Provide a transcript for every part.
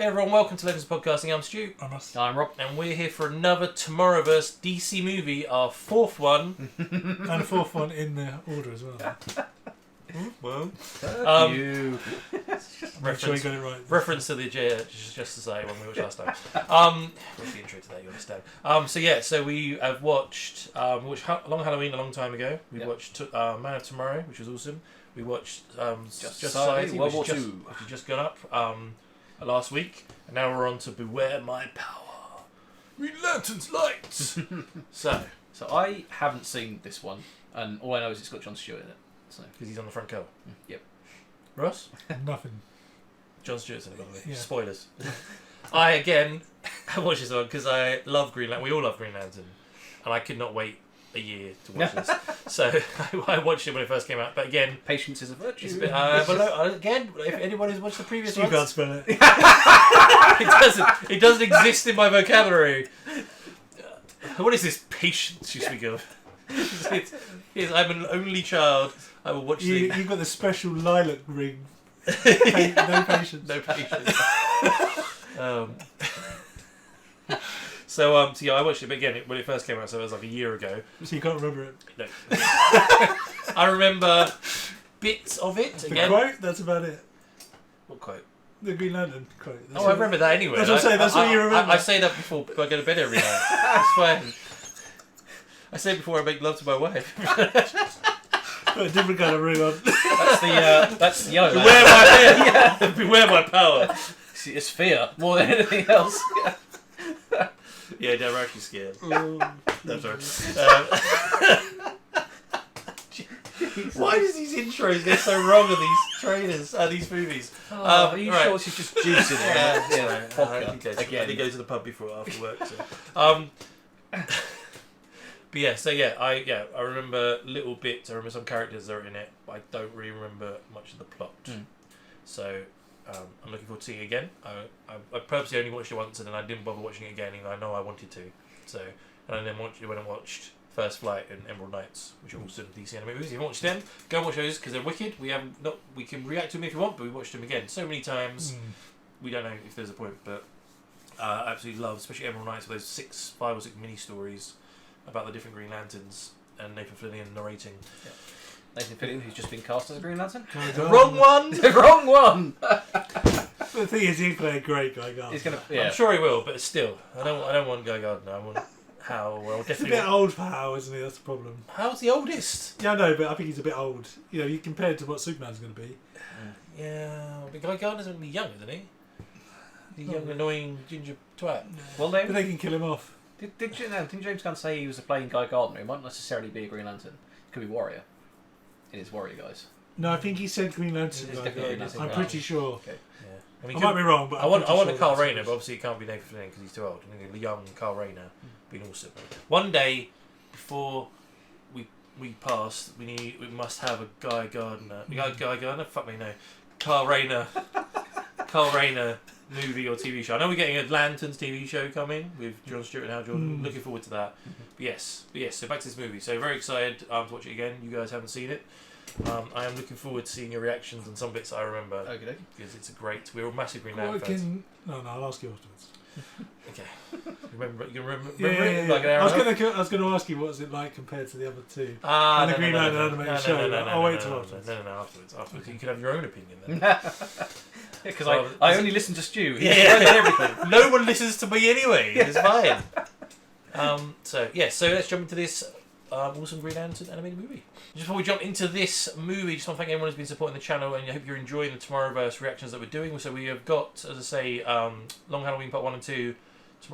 Hey everyone, welcome to Legends Podcasting. I'm Stu. I'm Rob. And we're here for another Tomorrowverse DC movie, our fourth one. And a fourth one in the order as well. Well, You. Make sure you got it right. reference to the just to say when we watched last time. What's the intro to that? You understand? So we have watched Long Halloween a long time ago. We watched Man of Tomorrow, which was awesome. We watched Just Society, World War which II. has just gone up last week, and now we're on to Beware My Power. Green Lantern's lights. So I haven't seen this one, and all I know is it's got John Stewart in it. So because he's on the front cover. Yep. Ross? Nothing. John Stewart's in it, by the way. Yeah. Spoilers. I, again, watched this one because I love Green Lantern. We all love Green Lantern. And I could not wait a year to watch this. So I watched it when it first came out. But again, patience is a virtue. it's a bit, but again, if anyone who's watched the previous You ones, can't spell it. it doesn't exist in my vocabulary. What is this patience you speak of? I'm an only child. I will watch the... You've got the special lilac ring. No patience. No patience. So yeah, I watched it, but again, when it first came out, so it was like a year ago. So you can't remember it. No. I remember bits of it. The Again. quote, that's about it. What quote? The Green Lantern quote. That's I remember that anyway. That's what I'm saying, that's what you remember. I say that before I go to bed every night. It's fine. I say it before I make love to my wife. Got a different kind of ring on. That's the yellow. Beware my power. See, it's fear more than anything else. Yeah, they're actually scared. No, sorry. Why does these intros get so wrong on these trailers, these movies? Are you right. sure she's just juicing it? Yeah, I did go to the pub before after work. So. But yeah, I remember little bits. I remember some characters that are in it, but I don't really remember much of the plot. So I'm looking forward to seeing it again. I purposely only watched it once, and then I didn't bother watching it again, even though I know I wanted to. So and then went and watched First Flight and Emerald Knights, which are also DC anime movies. If you haven't watched them, go and watch those because they're wicked. We can react to them if you want, but we watched them again so many times. We don't know if there's a point, but I absolutely love, especially Emerald Knights, with those 5 or 6 mini stories about the different Green Lanterns and Nathan Fillion narrating. Yeah. Nathan Fillion, who's just been cast as a Green Lantern. Wrong one. The wrong one. The thing is, he can play a great Guy Gardner. He's gonna. I'm sure he will, but still, I don't want Guy Gardner. I want Hal. Well, He's a definitely. bit old for Hal, isn't he? That's the problem. Hal's the oldest. Yeah, I know, but I think he's a bit old. You know, you compare it to what Superman's going to be. Yeah, but Guy Gardner's only young, isn't he? The young, annoying ginger twat. Well, But they can kill him off. didn't James Gunn say he was playing Guy Gardner? He might not necessarily be a Green Lantern. He could be Warrior. In his Warrior guys. No, I think he said Green Lantern. It's Guy definitely Gardner. Green I'm Lantern. pretty sure. Okay. Yeah. I might be wrong, but I want a sure Carl that's Rayner, what but obviously it can't be Nathan Fillion because he's too old. I think the young Carl Rayner being awesome. One day before we pass, we must have a Guy Gardner. Guy Gardner? Fuck me, no. Carl Rayner movie or TV show. I know we're getting a Lanterns TV show coming with John Stewart and Hal Jordan. Looking forward to that. But yes. So back to this movie. So very excited to watch it again. You guys haven't seen it. I am looking forward to seeing your reactions on some bits I remember. Okay. Because it's we're all massive Green Well, Lantern fans. No, I'll ask you afterwards. Okay. Remember Yeah. it? Like an hour I and a half? was going to ask you what was it like compared to the other two. Ah, And the Green Lantern animated show. I'll wait till afterwards. No, afterwards. You can have your own opinion then. Because I only listen to Stu. He's Yeah. right at everything. No one listens to me anyway. It's fine. So let's jump into this awesome Green Lantern animated movie. Just before we jump into this movie, just want to thank everyone who's been supporting the channel, and I hope you're enjoying the Tomorrowverse reactions that we're doing. So we have got, as I say, Long Halloween Part 1 and 2,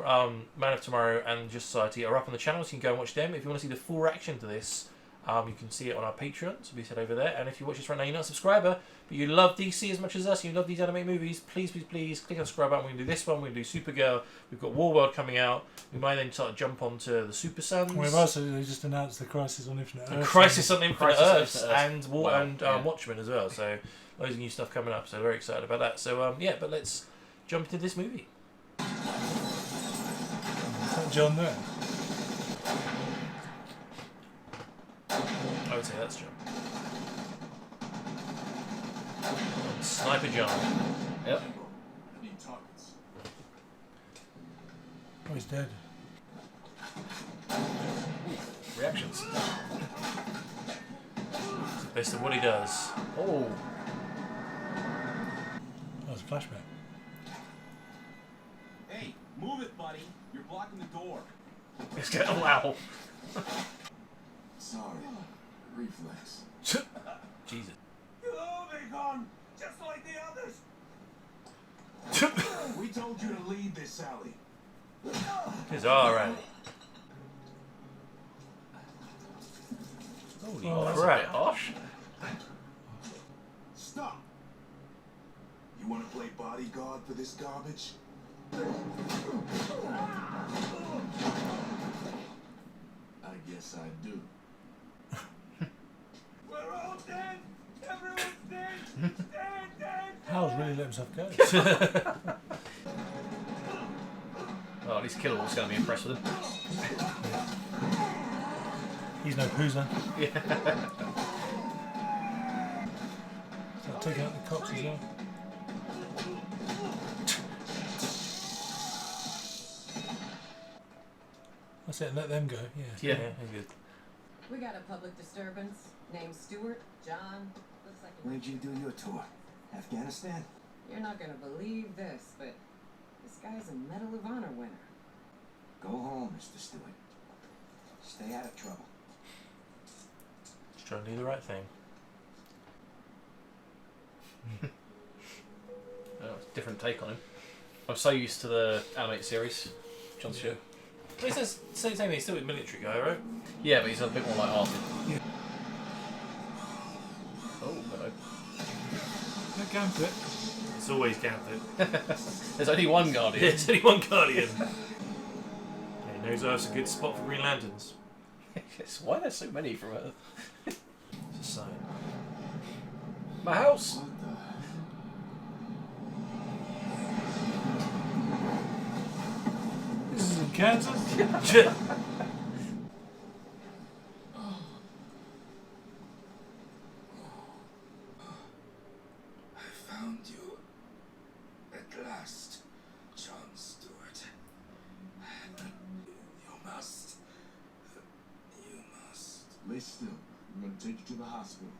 Man of Tomorrow, and Just Society are up on the channel, so you can go and watch them. If you want to see the full reaction to this, you can see it on our Patreon, so please head over there. And if you watch this right now, you're not a subscriber, but you love DC as much as us, you love these anime movies, please click on the subscribe button. We're going to do this one, we're going to do Supergirl, we've got Warworld coming out, we might then start to jump onto the Super Sons. We've also just announced the Crisis on Infinite Earths. Crisis on Infinite Crisis on Earths Infinite and Earths. Wow. Watchmen as well, so loads of new stuff coming up, so very excited about that. So but let's jump into this movie. Is that John there? I would say that's John. Sniper John. Yep. Need targets. Oh, he's dead. Reactions. Based on what he does. Oh. That was a flashback. Hey, move it, buddy. You're blocking the door. It's going, oh, wow. Sorry. Reflex. Jesus. You'll be gone, just like the others. We told you to leave this, Sally. It's alright. Holy Oh, That's a crap. bit harsh. Stop. You want to play bodyguard for this garbage? I guess I do. We're all dead. Everyone's dead. Dead. Hal's really let himself go. Oh, at least Killal's going to be impressed with him. He's no poozer. Yeah. So I'll take out the cops as well. That's it, let them go, yeah. Yeah. he's good. We got a public disturbance named Stewart, John. Looks like Where'd you do your tour? Afghanistan? you're not gonna believe this, but this guy's a Medal of Honor winner. Go home, Mr. Stewart. Stay out of trouble. Just trying to do the right thing. Oh, it's a different take on him. I'm so used to the animated series. John Stewart. Well, he says same thing. He's still a military guy, right? Yeah, but he's a bit more like Arthur. Yeah. Oh, hello. Let go for it. It's always counted. There's only one Guardian. Yeah, it's only one Guardian. He knows that's a good spot for Green Lanterns. Yes, why are there so many from Earth? It's a sign. My house! What the? This is in Kansas. I found you at last, John Stewart. You must. Lay still. I'm going to take you to the hospital.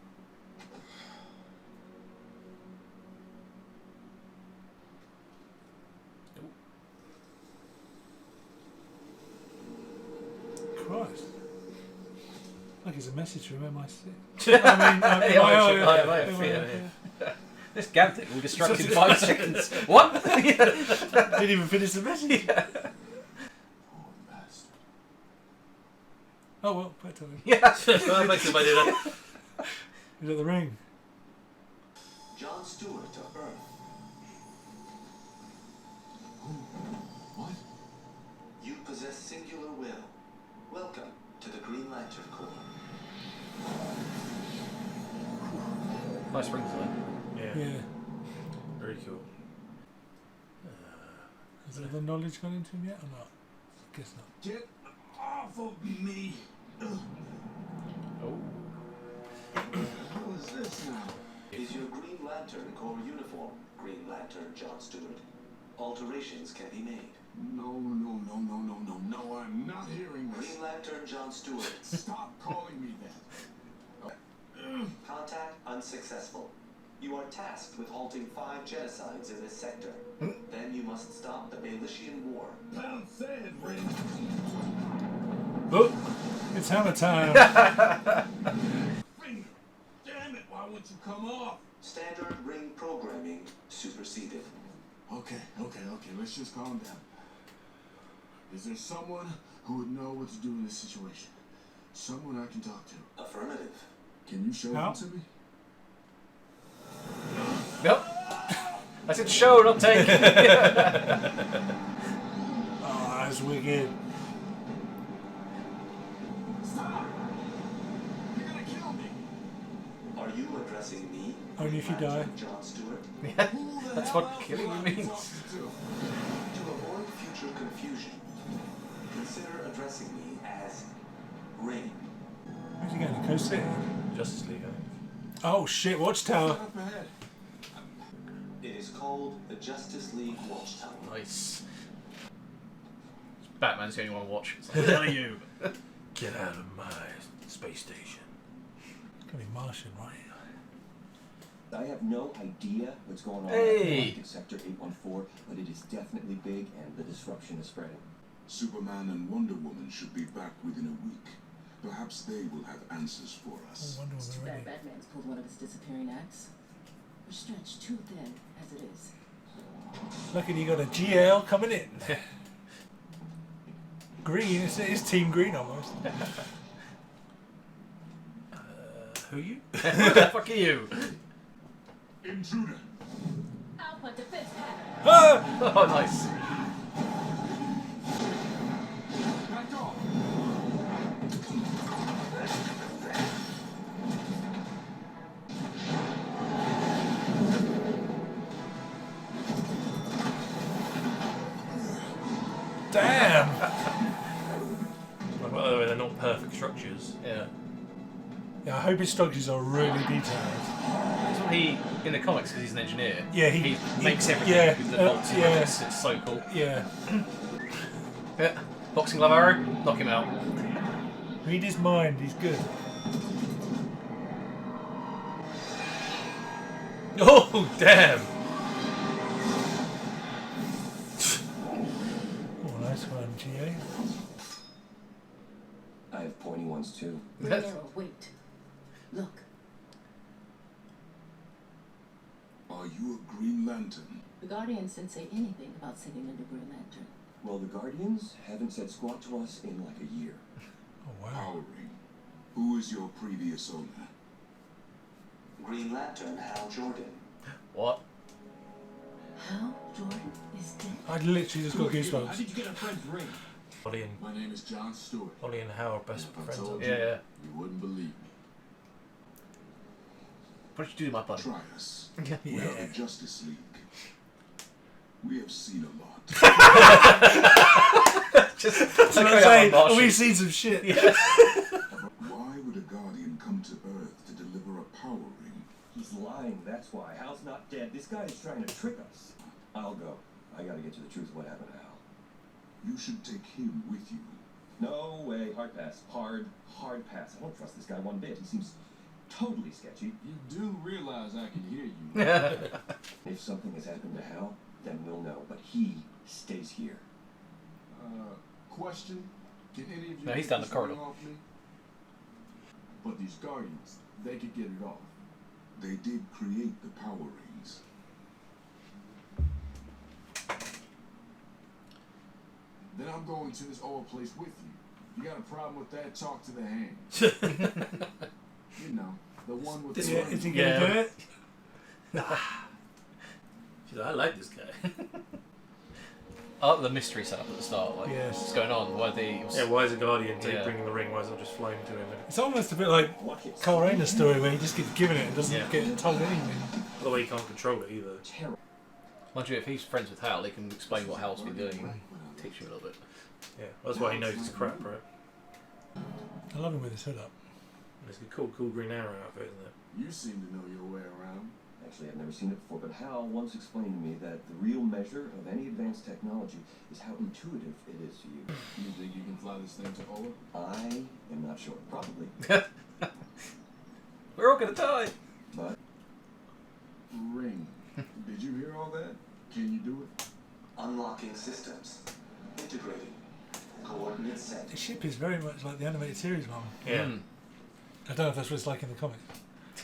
Christ. Like it's a message from MI6. This gab thing will distract in 5 seconds. What? Didn't even finish the message. Poor bastard. Oh well, better. Yeah. That makes it idea. He's at the ring. John Stewart to Earth. What? You possess singular will. Welcome to the Green Lantern Corps. Nice rings though. Yeah. Yeah. Very cool. Has the knowledge gone into him yet or not? I guess not. Get off of me! Oh. What is this now? Is your Green Lantern Corps uniform, Green Lantern John Stewart? Alterations can be made. No, I'm not hearing this. Green Lantern John Stewart. Stop calling me that. Contact unsuccessful. You are tasked with halting 5 genocides in this sector. Then you must stop the Baelishian War. Pound sand, Ring. Oh, it's hammer time. Finger. Damn it, why won't you come off? Standard ring programming superseded. Okay, let's just calm down. Is there someone who would know what to do in this situation? Someone I can talk to? Affirmative. Can you show How? them to me? Yep. I said show, not take. Oh, that's wicked. Stop! You're gonna kill me! Are you addressing me? Only if you Green die. Lantern John Stewart? Who the That's hell what else killing am I you means. talking to? To avoid future confusion, consider addressing me as Ring. Where's he going? To Coast City? Justice League, I think. Oh shit, Watchtower. Up ahead. It is called the Justice League Watchtower. Nice. Batman's the only one to watch. It's like, who the hell are you? Get out of my space station. It's gonna be Martian, right? I have no idea what's going on Hey. in Sector 814, but it is definitely big and the disruption is spreading. Superman and Wonder Woman should be back within a week. Perhaps they will have answers for Oh, us. Wonder It's too Woman bad already. Batman's pulled one of his disappearing acts. We're stretched too thin as it is. Lucky you got a GL coming in. Green, it's Team Green almost. Who are you? Who the fuck are you? Intruder! Alpha defense pattern. Ah! Oh, nice. Back off! Damn! By the way, they're not perfect structures. Yeah. Yeah, I hope his structures are really detailed. That's what he, in the comics, because he's an engineer, Yeah, he makes everything yeah, with the bolts and yeah. rivets. It's so cool. Yeah. Yeah. Boxing glove arrow, knock him out. Read his mind, he's good. Oh, damn! Oh, nice one, GA. I have pointy ones too. Green Arrow, wait. Look. Are you a Green Lantern? The Guardians didn't say anything about sending a new Green Lantern. Well, the Guardians haven't said squat to us in like a year. Oh, wow. Powering. Who is your previous owner? Green Lantern Hal Jordan. What? How? Jordan is dead? I literally just got How goosebumps. did you get a friend's ring? Ollie and, My name is John Stewart. Ollie and Hal are best If I friends. told aren't you, they? Yeah. you wouldn't believe me. What did you do to my buddy? Try us. We are the Justice League. We have seen a lot. Just That's what I'm saying. We've seen some shit. Why would a Guardian come to Earth to deliver a power ring? He's lying, that's why. Hal's not dead. This guy is trying to trick us. I'll go. I gotta get to the truth of what happened to Hal. You should take him with you. No way. Hard pass. Hard pass. I don't trust this guy one bit. He seems totally sketchy. You do realize I can hear you. If something has happened to Hal, then we'll know. But he stays here. Question? Can any of you No, he's get down the this ring corridor. off me? But these Guardians, they could get it off. They did create the power rings. Then I'm going to this old place with you. You got a problem with that? Talk to the hand. You know, the one with This the Yeah, one. is he Yeah. gonna do it? She's like, I like this guy. I like the mystery set up at the start. Like, Yes. what's going on? Why the? Yeah, why is a Guardian Yeah. bringing the ring? Why is it just flowing to him? It's almost a bit like Watch it. Cole Rayner's story where he just gets given it and doesn't Yeah. get told anything. By the way, he can't control it either. Terrible. Mind you, if he's friends with Hal, he can explain what Hal's been doing. Teach him a little bit. Yeah, that's why he knows it's crap, right? I love him with his hood up. It's a cool Green Arrow outfit, isn't it? You seem to know your way around. Actually, I've never seen it before, but Hal once explained to me that the real measure of any advanced technology is how intuitive it is to you. You think you can fly this thing to Ola? I am not sure. Probably. We're all gonna die. But Ring. Did you hear all that? Can you do it? Unlocking systems. Integrating. Coordinates set. The ship is very much like the animated series one. Yeah. Mm. I don't know if that's what it's like in the comics.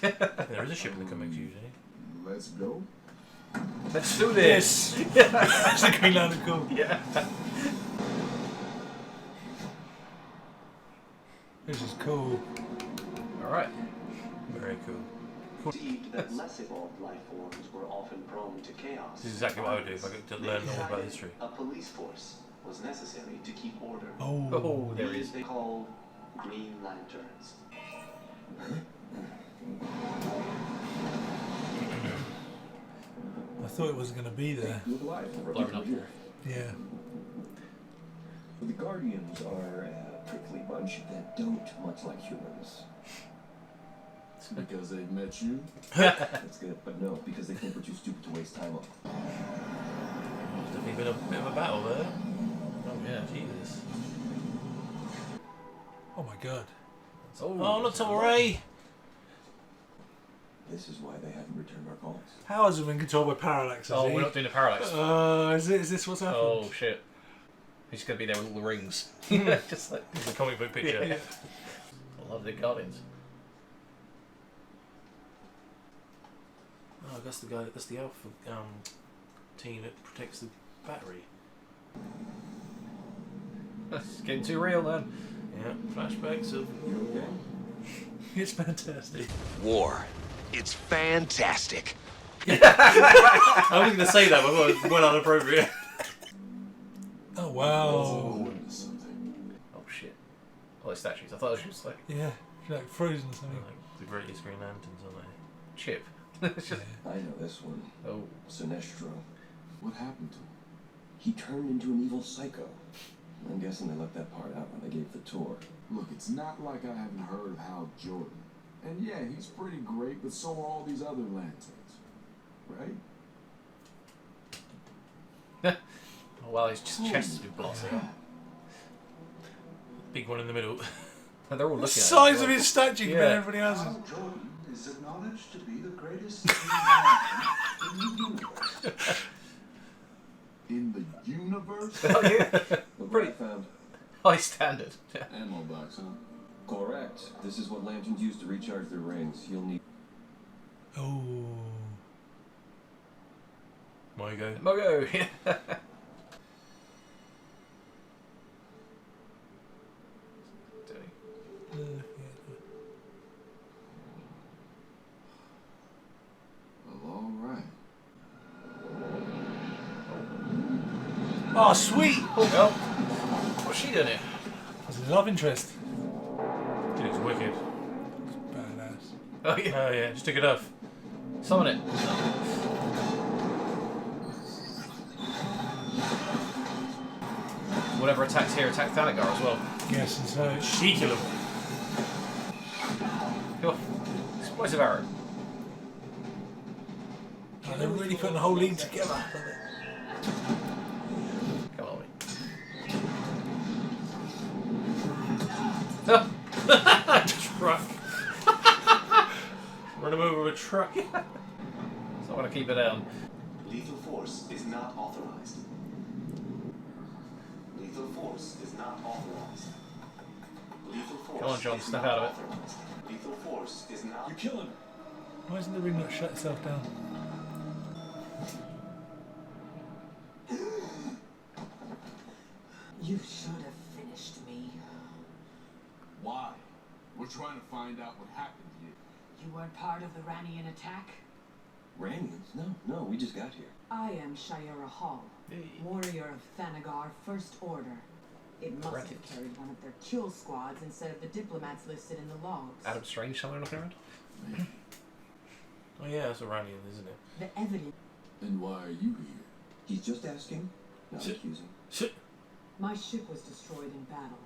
I think there is a ship in the comics usually. Let's go. Let's do this. It's like Green Lantern cool. Yeah. This is cool. All right. Very cool. Perceived that less evolved life forms were often prone to chaos. This is exactly what I would do if I got to learn all about history. A police force was necessary to keep order. Oh, there he These is. they called Green Lanterns. I thought it wasn't going to be there. look alive. We're Blowing up here. here. Yeah. The Guardians are a prickly bunch that don't much like humans. Because they've met you? That's good, but no, because they think we're too stupid to waste time on. There's definitely been a bit of a battle there. Oh Yeah. Jesus. Oh my god. Oh, not Tom Ray. This is why they haven't returned our calls. How has it been controlled by parallax? Oh, we're not doing a parallax. Is this what's happened? Oh shit. He's gonna be there with all the rings. Just like It's a comic book picture. Yeah. I love the Guardians. Oh, that's the guy. That's the Alpha team that protects the battery. It's getting too real, man. Yeah. Flashbacks of. You okay? It's fantastic. War. It's fantastic. I wasn't going to say that, but I thought it was well inappropriate. Oh wow. Oh, something. Oh shit. Oh, they're statues. I thought it was just like Yeah, like frozen or something. Like the greatest Green Lanterns, aren't they? chip. It's just- I know this one. oh. Sinestro. What happened to him? He turned into an evil psycho. I'm guessing they left that part out when they gave the tour. Look, it's not like I haven't heard of Hal Jordan. And yeah, he's pretty great, but so are all these other lanterns. Right? Oh, well, his chest has been blasted. crap. Big one in the middle. And they're all The looking at size it. of his statue compared to everybody else's. Hal Jordan is acknowledged to be the greatest in the universe. In the universe? Oh, yeah. Look what I found. High standard. Ammo box, huh? Correct. This is what lanterns use to recharge their rings. You'll need... Oh. Mogo. Mogo. Well, alright. Oh, sweet! Oh, well. What's she doing here? That's a love interest. She looks wicked. Badass. Oh, yeah. Oh yeah, just took it off. Summon it. Whatever attacks here attack Thanagar as well. Yes, and so She kill him. Oh, explosive arrow. oh, they're really putting the whole league together. Come on, mate. No. Truck. Run him over with a truck. So I'm gonna keep it down. Lethal force is not authorized. Lethal force is not authorized. Lethal force Come on, John, is snap not out of it. authorized. Lethal force is not. You're killing her. Why isn't the ring not shut itself down? You should have finished me. Why? We're trying to find out what happened here. You weren't part of the Ranian attack? Ranians? No, we just got here. I am Shayera Hall, warrior of Thanagar First Order. It must have Ranians. carried one of their kill squads instead of the diplomats listed in the logs. Adam Strange somewhere looking around? Oh yeah, that's Iranian, isn't it? The evidence. Then why are you here? He's just asking, not Shit. accusing. My ship was destroyed in battle.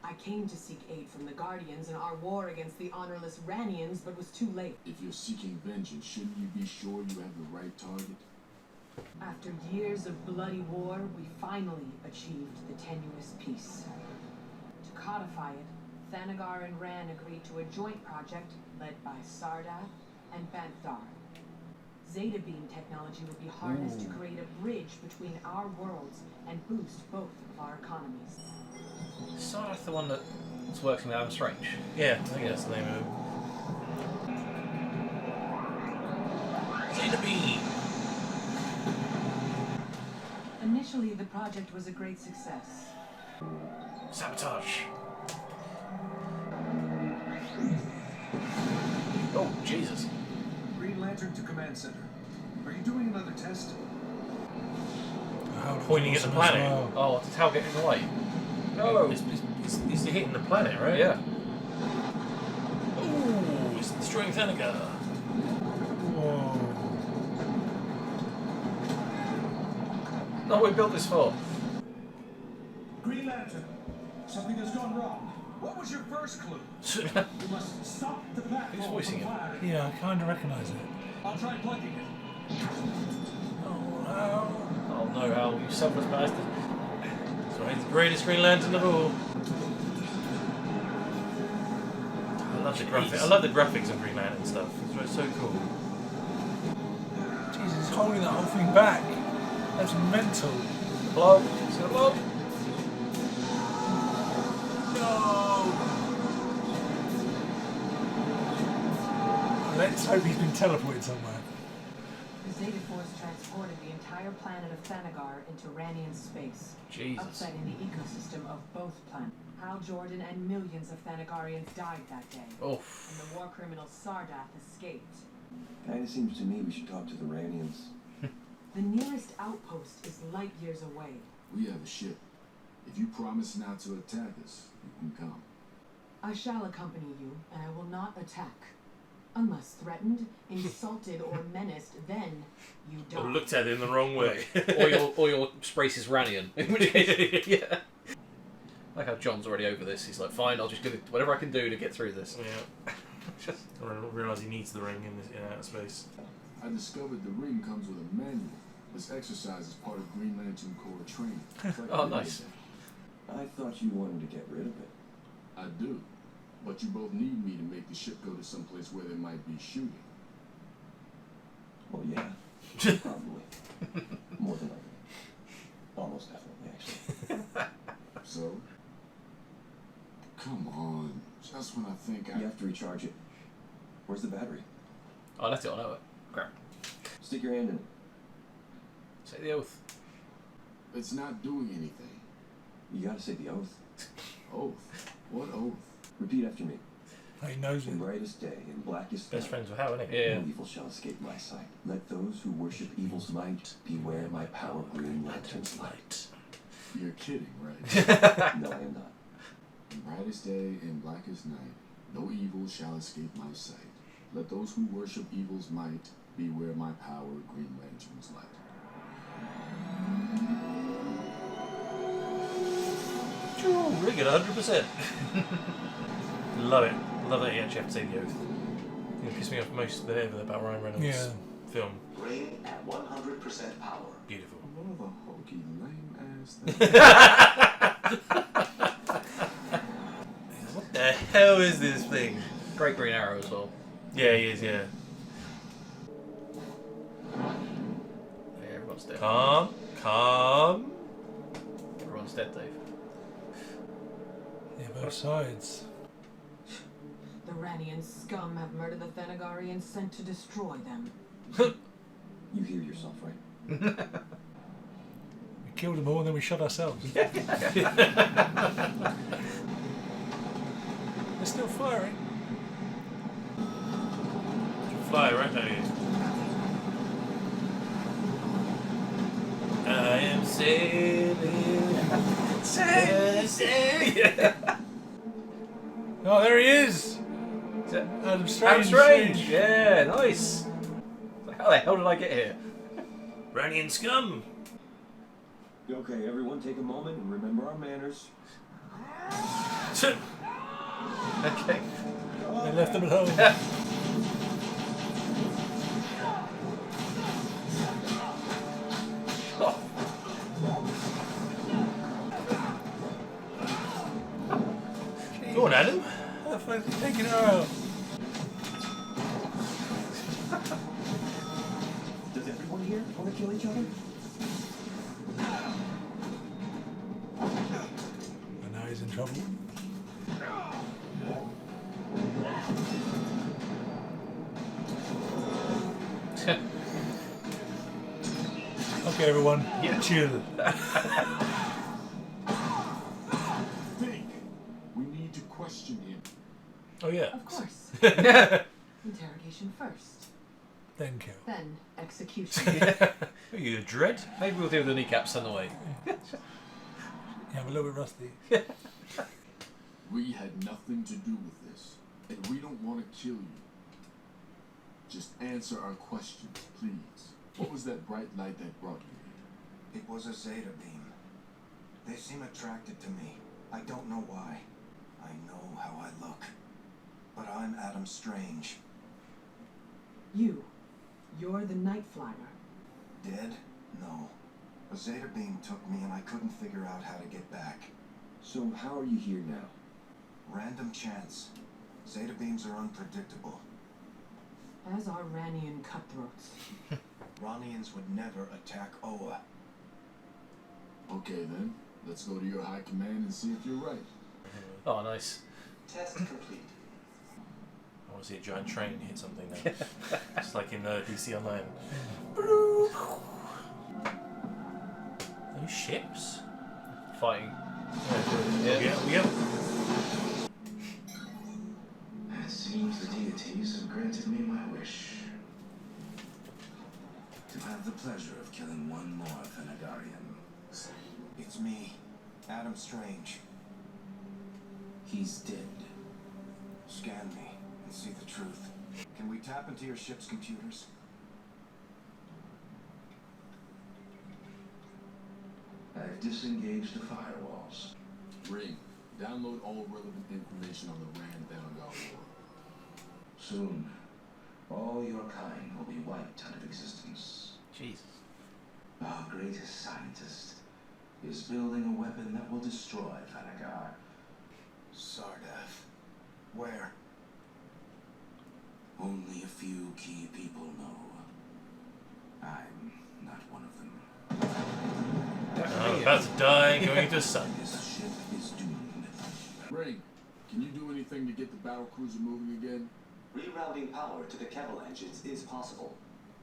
I came to seek aid from the Guardians in our war against the honorless Ranians, but was too late. If you're seeking vengeance, shouldn't you be sure you have the right target? After years of bloody war, we finally achieved the tenuous peace. To codify it, Thanagar and Ran agreed to a joint project led by Sardath and Banthar. Zeta beam technology would be harnessed to create a bridge between our worlds and boost both of our economies. Is Sardath the one that's working with Adam Strange? Yeah, I think that's the name of it. Zeta Beam. Initially, the project was a great success. Sabotage. Oh, Jesus. Green Lantern to Command Center. Are you doing another test? Pointing at the planet. Oh, did Hal get in the way? No. It's hitting the planet, right? Yeah. Ooh, it's destroying Thanagar. Whoa. Not what we built this for. Green Lantern, something has gone wrong. What was your first clue? You must stop the platform Who's voicing from him? firing. Yeah, I kind of recognise it. I'll try plugging it. Oh no, Hal, you selfless bastard. That's right, he's the greatest Green Lantern of all. I love the graphics. I love the graphics of Green Lantern stuff. It's so cool. Jesus, he's holding that whole thing back. That's mental. Blob. It's gonna blob. No! Let's hope he's been teleported somewhere. The Zeta Force transported the entire planet of Thanagar into Ranian space, Jesus. upsetting the ecosystem of both planets. Hal Jordan and millions of Thanagarians died that day, Oof. and the war criminal Sardath escaped. Kinda seems to me we should talk to the Ranians. The nearest outpost is light years away. We have a ship. If you promise not to attack us, you can come. I shall accompany you, and I will not attack. Unless threatened, insulted, or menaced, then you die. Or looked at it in the wrong way. or your race is Ranian. In which case, yeah. Like how John's already over this. He's like, fine, I'll just do whatever I can do to get through this. Yeah. I don't realise he needs the ring in outer space. I discovered the ring comes with a manual. This exercise is part of Green Lantern Corps training. It's like Oh, nice. I thought you wanted to get rid of it. I do. But you both need me to make the ship go to some place where there might be shooting. Well, yeah. Probably. More than likely. Almost definitely, actually. So? Come on. Just when I think You have to recharge it. Where's the battery? I left it on over. Crap. Stick your hand in it. Say the oath. It's not doing anything. You gotta say the oath. Oath? What oath? Repeat after me. He knows it. In brightest day, in blackest Best night, friends with Hal, isn't he? Yeah. no evil shall escape my sight. Let those who worship evil's might beware my power, Green Lantern's light. You're kidding, right? No, I am not. In brightest day, in blackest night, no evil shall escape my sight. Let those who worship evil's might beware my power, Green Lantern's light. Really good, 100%. Love it. Love that you actually have to say the oath. It pissed me off most ever about Ryan Reynolds' film. Rain at 100% power. Beautiful. What a hokey, lame ass thing. What the hell is this thing? Great Green Arrow as well. Yeah, he is, yeah. Yeah, everyone's dead. Calm. Everyone's dead, Dave. Yeah, both sides. The Ranian scum have murdered the Thanagarians sent to destroy them. You hear yourself, right? We killed them all and then we shot ourselves. They're still firing. Fly right now, you. I am sailing. Sailing. Oh, there he is! Is it Adam Strange. Strange? Yeah, nice. How the hell did I get here? Ranian scum. Okay, everyone take a moment and remember our manners. Okay. They left them at home. Go on, Adam. They're fucking taking her out. Does everyone here want to kill each other? And now he's in trouble. Okay, everyone. Yeah. Chill. Think. We need to question him. Oh, yeah. Of course. Interrogation first, Then kill. then execution. Are you a dread? Maybe we'll do the kneecaps on the way. Yeah, I'm a little bit rusty. We had nothing to do with this, and we don't want to kill you. Just answer our questions, please. What was that bright light that brought you here? It was a Zeta beam. They seem attracted to me. I don't know why. I know how I look. But I'm Adam Strange. You're the Night Flyer. Dead? No. A Zeta beam took me and I couldn't figure out how to get back. So how are you here now? Random chance. Zeta beams are unpredictable. As are Ranian cutthroats. Ranians would never attack Oa. Okay then, let's go to your high command and see if you're right. Oh, nice. Test complete. I want to see a giant train hit something now. Just like in DC Online. Those ships? Fighting. Yeah. It seems the deities have granted me my wish. To have the pleasure of killing one more Thanagarian. It's me, Adam Strange. He's dead. Scan me and see the truth. Can we tap into your ship's computers? I've disengaged the firewalls. Ring, download all relevant information on the Rand Thanagar War. Soon, all your kind will be wiped out of existence. Jesus. Our greatest scientist is building a weapon that will destroy Thanagar. Sardath. Where? Only a few key people know. I'm not one of them. I'm about to die going into a sun. This ship is doomed. Ring, can you do anything to get the battle cruiser moving again? Rerouting power to the Kevel engines is possible.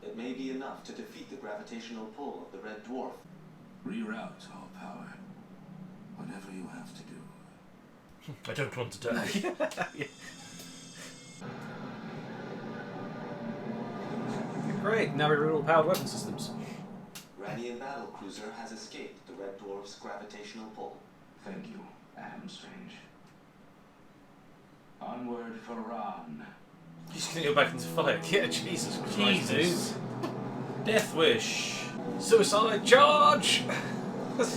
It may be enough to defeat the gravitational pull of the Red Dwarf. Reroute all power. Whatever you have to do. I don't want to die. Great, now we rule powered weapon systems. Ranian battle cruiser has escaped the Red Dwarf's gravitational pull. Thank you, Adam Strange. Onward for Ran. He's gonna go back into fight. Yeah, Jesus Christ. Jesus. Death wish. Suicide charge! Alright,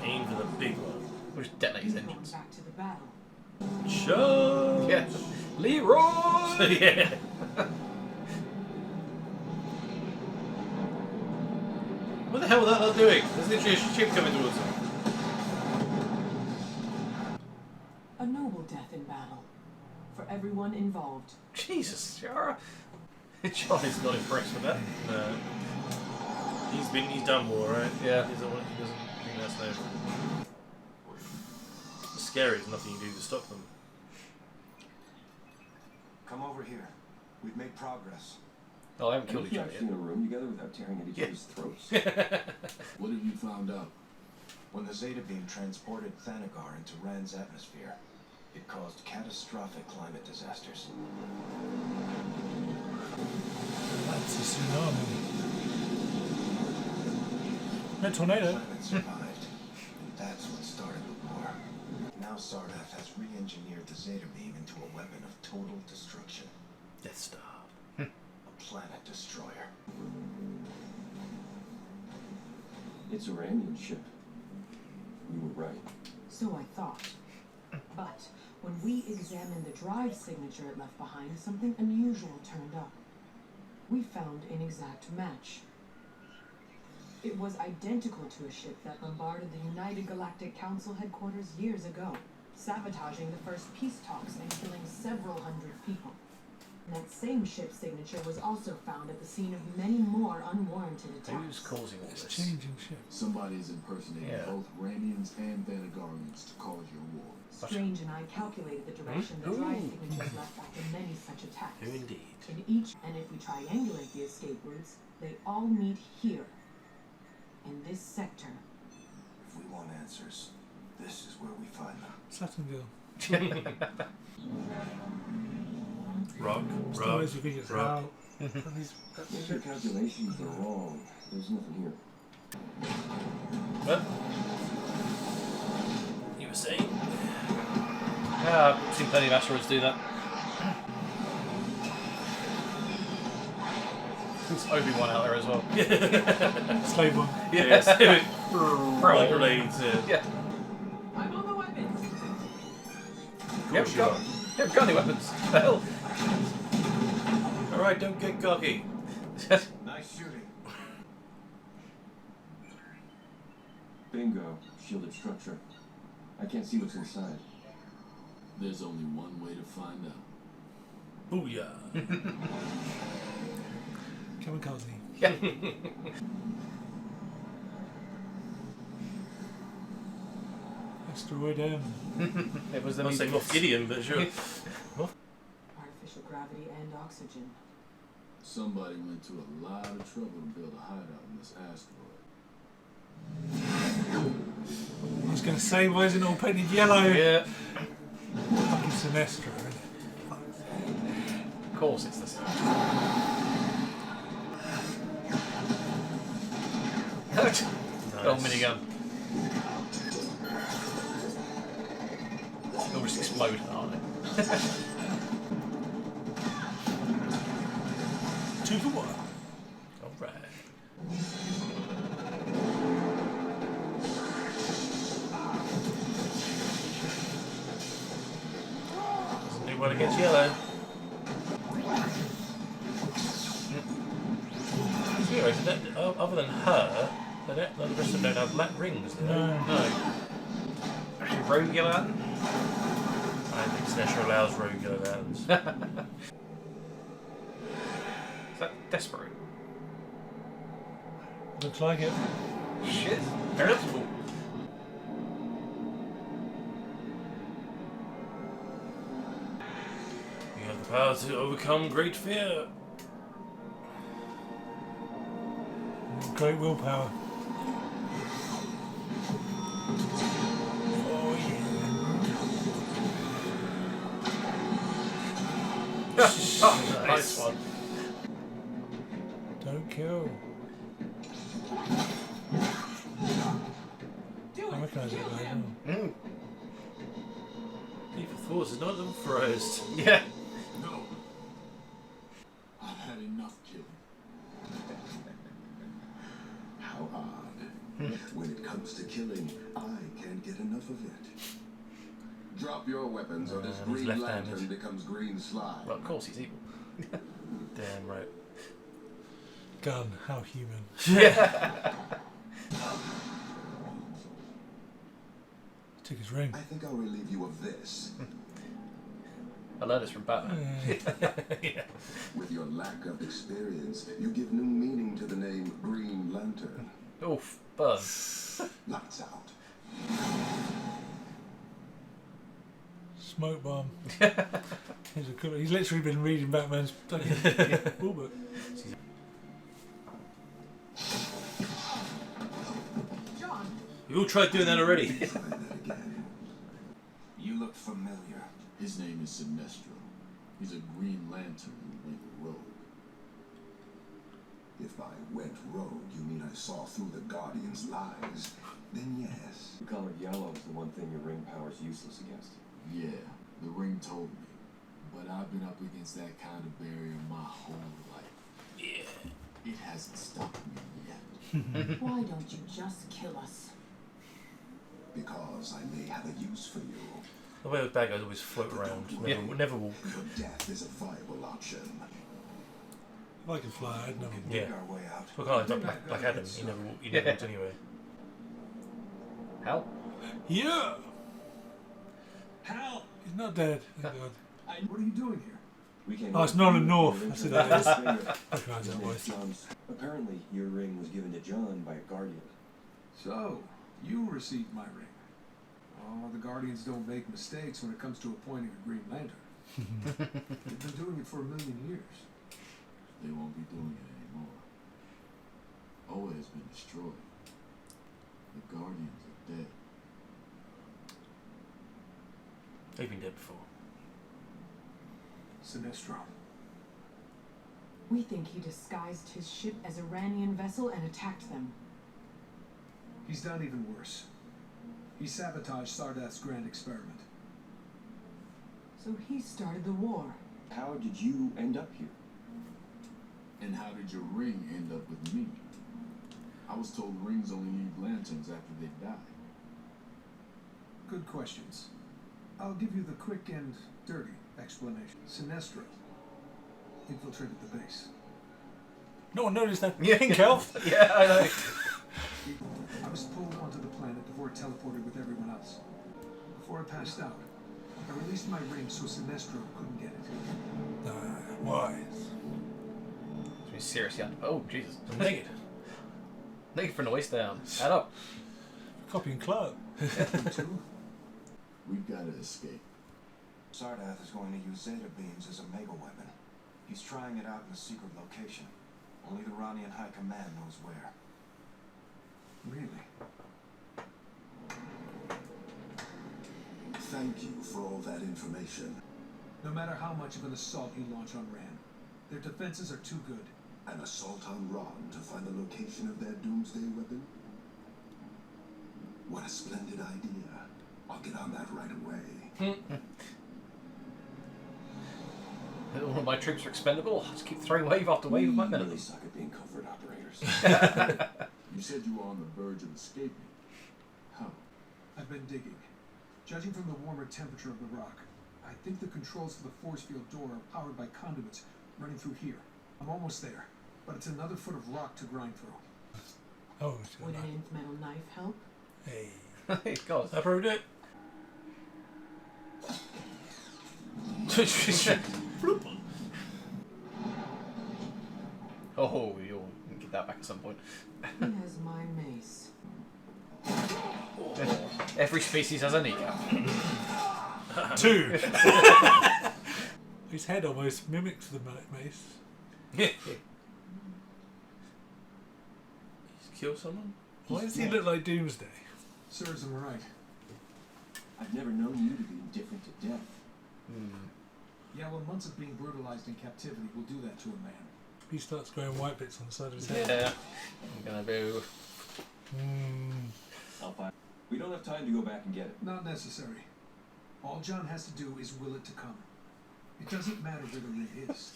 aim for the big one. We'll just detonate his Going engines. back to the battle. Charge! Yeah. Leroy! Yeah. What the hell was that not doing? There's literally a ship coming towards him. A noble death in battle. For everyone involved. Jesus, Shara. Charlie's not impressed with that. No. He's done war, right? Yeah. He doesn't think that's no. It's scary, there's nothing you can do to stop them. Come over here. We've made progress. Oh, I haven't Have killed you each other actually yet. in a room together without tearing at each other's throats? What have you found out? When the Zeta beam transported Thanagar into Rand's atmosphere, it caused catastrophic climate disasters. That's a tsunami. No tornado. The planet survived, and that's what started the war. Now Sardath has re-engineered the Zeta beam into a weapon of total destruction. Death Star. A planet destroyer. It's a Ranian ship. You were right. So I thought. But when we examined the drive signature it left behind, something unusual turned up. We found an exact match. It was identical to a ship that bombarded the United Galactic Council headquarters years ago, sabotaging the first peace talks and killing several hundred people. And that same ship's signature was also found at the scene of many more unwarranted attacks. Who's causing all this? Changing ship. Somebody is impersonating Yeah. both Ranians and Thanagarians to cause your war. Strange and I calculated the direction the drive signatures left after many such attacks. Who indeed? In each, and if we triangulate the escape routes, they all meet here, in this sector. If we want answers, this is where we find them. Saturnville. Rock, Still rock, as you figure rock. out. If your calculations are wrong, there's nothing here. What? You were saying? Yeah, I've seen plenty of asteroids do that. There's Obi-Wan out there as well. Slave one. Yes. Like grenades. Yeah. I'm on the weapons! You haven't got any weapons. What the hell? Alright, don't get cocky. Nice shooting. Bingo. Shielded structure. I can't see what's inside. There's only one way to find out. Booyah. Kamikaze. Yeah. Asteroid M. It was the I'll say Moff Gideon, but sure. Artificial gravity and oxygen. Somebody went to a lot of trouble to build a hideout in this asteroid. I was going to say, why isn't it all painted yellow? Yeah. Fucking Sinestro, isn't it? Of course it's the same. Old minigun. They'll just explode, aren't they? 2 for 1. Alright. Doesn't do well against yellow. Seriously, other than her, the rest of them don't have rings, do they? No. No. Actually, rogue yellow lantern? I don't think Sinestro allows rogue yellow lanterns. Is that Desperate? Looks like it. Shit. Very cool. You have the power to overcome great fear. Great willpower. Oh yeah. Nice one. Don't kill. I recognise it right now. Evil thoughts is not unfrozen. Yeah. No. I've had enough killing. How odd. When it comes to killing, I can't get enough of it. Drop your weapons or this he's green left-handed. lantern becomes green slime. Well, of course he's evil. Damn right. Gun, how human. Yeah. Took his ring. I think I'll relieve you of this. I learned this from Batman. Yeah. With your lack of experience, you give new meaning to the name Green Lantern. Oof. Burn. Lights out. Smoke bomb. He's literally been reading Batman's fucking rule book. John! We all tried doing that already. Try that again. You look familiar. His name is Sinestro. He's a Green Lantern who went rogue. If I went rogue, you mean I saw through the Guardian's lies? Then yes. The color yellow is the one thing your ring power is useless against. Yeah, the ring told me. But I've been up against that kind of barrier my whole life. Yeah. It hasn't stopped me yet. Why don't you just kill us? Because I may have a use for you. The way with bad guys always float around. Never walk. Your death is a viable option. If I could fly, I'd never walk. Yeah. Our way out. Well, kind of like Black Adam. He never walked anywhere. Hell. Yeah! Hal! He's not dead. Thank God. What are you doing here? We came Oh, it's here Nolan for North. your That's who ring that is. finger. Recognise that voice. John's. Apparently, your ring was given to John by a guardian. So, you received my ring. Oh, the Guardians don't make mistakes when it comes to appointing a Green Lantern. They've been doing it for 1 million years. They won't be doing it anymore. Oa has been destroyed. The Guardians are dead. They've been dead before. Sinestro. We think he disguised his ship as a Iranian vessel and attacked them. He's done even worse. He sabotaged Sardath's grand experiment. So he started the war. How did you end up here? And how did your ring end up with me? I was told rings only leave lanterns after they die. Good questions. I'll give you the quick and dirty explanation. Sinestro infiltrated the base. No one noticed that pink elf. Yeah, I know. I was pulled onto the planet before it teleported with everyone else. Before it passed out, I released my ring so Sinestro couldn't get it. Wise. To be seriously. Oh, Jesus. Naked. Naked for noise down. Add up. Copying Clark. We've got to escape. Sardath is going to use Zeta beams as a mega weapon. He's trying it out in a secret location. Only the Ranian High Command knows where. Really? Thank you for all that information. No matter how much of an assault you launch on Ran, their defenses are too good. An assault on Ron to find the location of their doomsday weapon? What a splendid idea. I'll get on that right away. All of my troops are expendable. I'll just keep throwing wave after wave of my men. Really suck at being comfort operators. You said you were on the verge of escaping. How? I've been digging. Judging from the warmer temperature of the rock, I think the controls for the force field door are powered by conduits running through here. I'm almost there, but it's another foot of rock to grind through. Oh, Would an nth metal knife help? hey. God. I proved it. Oh, you'll get that back at some point. He has my mace. Every species has a kneecap. 2. His head almost mimics the mace. He's killed someone? Why does he look like Doomsday? Serves him right. I've never known you to be indifferent to death. Yeah, well, months of being brutalized in captivity will do that to a man. He starts growing white bits on the side of his head. Yeah. I'm gonna do. I'll find. We don't have time to go back and get it. Not necessary. All John has to do is will it to come. It doesn't matter where the ring is.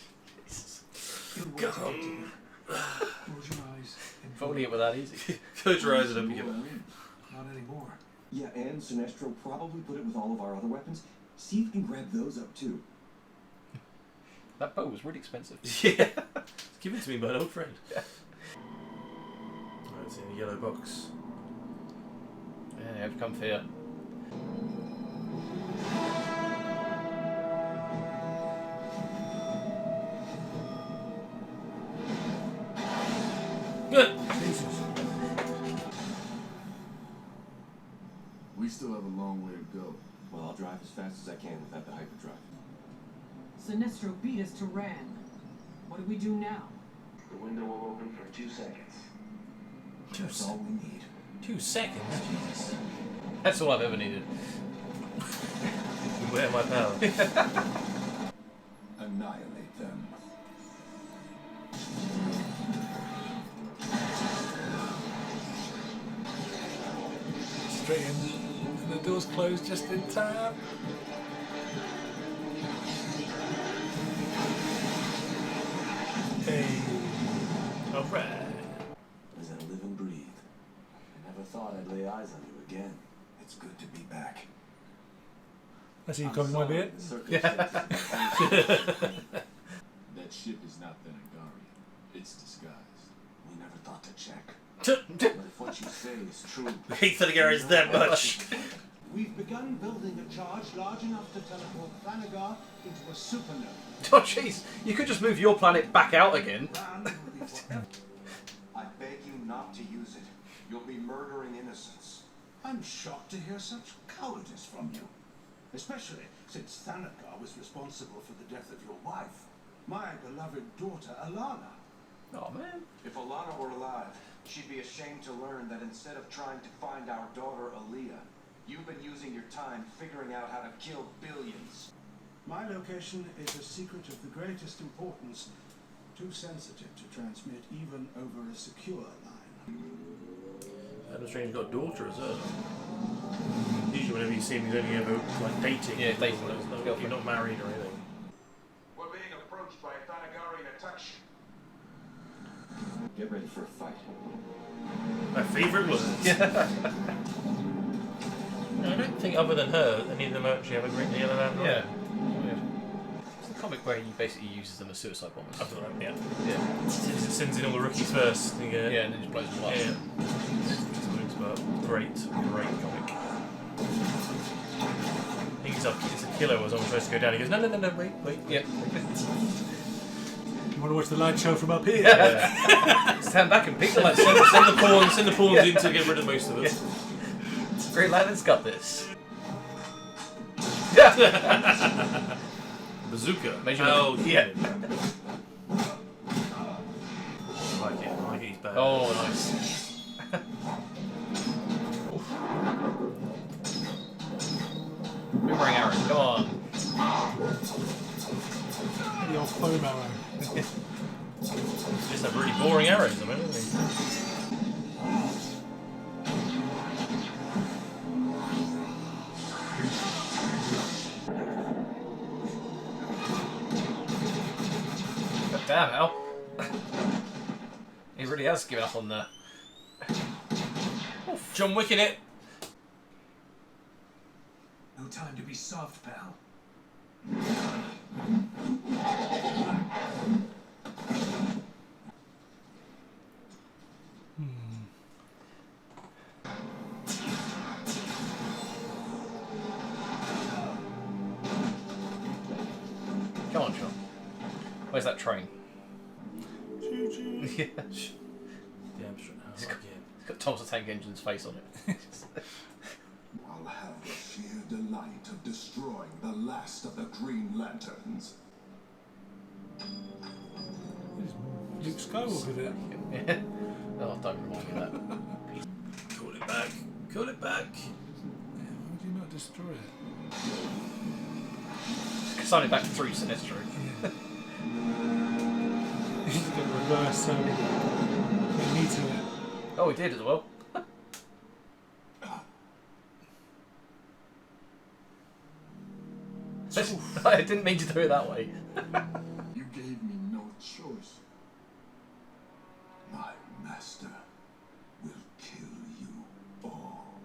It'll wait to get to you. Close your eyes and If only it were that easy. Close your eyes and open your mouth. Not anymore. Yeah, and Sinestro probably put it with all of our other weapons. See if we can grab those up too. That bow was really expensive. Yeah. It's given to me by an old friend. Yeah. Oh, it's in a yellow box. Yeah, I've come for you. Jesus. We still have a long way to go. Well, I'll drive as fast as I can without the hyperdrive. Sinestro beat us to Ran. What do we do now? The window will open for 2 seconds. That's all we need. 2 seconds? Jesus. That's all I've ever needed. Where my power? Annihilate them. Straight in. And the door's closed just in time. Hey. Alright. As I live and breathe. I never thought I'd lay eyes on you again. It's good to be back. I see you covered my beard. That ship is not Thanagarian. It's disguised. We never thought to check. But But if what you say is true, we hate Thanagarians that much. We've begun building a charge large enough to teleport Thanagar into a supernova. Oh, jeez. You could just move your planet back out again. I beg you not to use it. You'll be murdering innocents. I'm shocked to hear such cowardice from you. Especially since Thanagar was responsible for the death of your wife, my beloved daughter Alana. Oh, man. If Alana were alive, she'd be ashamed to learn that instead of trying to find our daughter Aaliyah, you've been using your time figuring out how to kill billions. My location is a secret of the greatest importance, too sensitive to transmit even over a secure line. Adam Strange's got a daughter as well. Usually whenever you see him, he's only ever like dating. Yeah, dating. He's not married or anything. We're being approached by a Thanagarian attack ship. Get ready for a fight. My favourite words. I don't think other than her, any of them actually have a green yellow lamp. Yeah. Weird. It's the comic where he basically uses them as suicide bombers. I've done that, yeah. Yeah. Sends in all the rookies first. Yeah, and then just blows them up. Yeah. That's what it's about. Great comic. I think it's a killer was almost supposed to go down. He goes, no, wait. Yeah. You want to watch the light show from up here? Yeah. Stand back and pick the lights. Send the pawns in to get rid of most of us. Yeah. Green Lantern's got this. Yeah. Bazooka. Oh, yeah. I like it. He's bad. Oh, nice. Boomerang arrow, come on. The old foam arrow. Just have really boring arrows, I mean, isn't he? Damn, Al. He really has given up on the... John Wick in it. No time to be soft, pal. Come on, John. Where's that train? Yeah. Damn straight. It's got Thomas the Tank Engine's face on it. I'll have the sheer delight of destroying the last of the Green Lanterns. Luke Skywalker did it. Yeah. Oh, don't remind me of that. Call it back. Call it back. Yeah, why would you not destroy it? Sign it back through Sinestro. Yeah. He's going to reverse me to it. Oh, he did as well. I didn't mean to do it that way. You gave me no choice. My master will kill you all.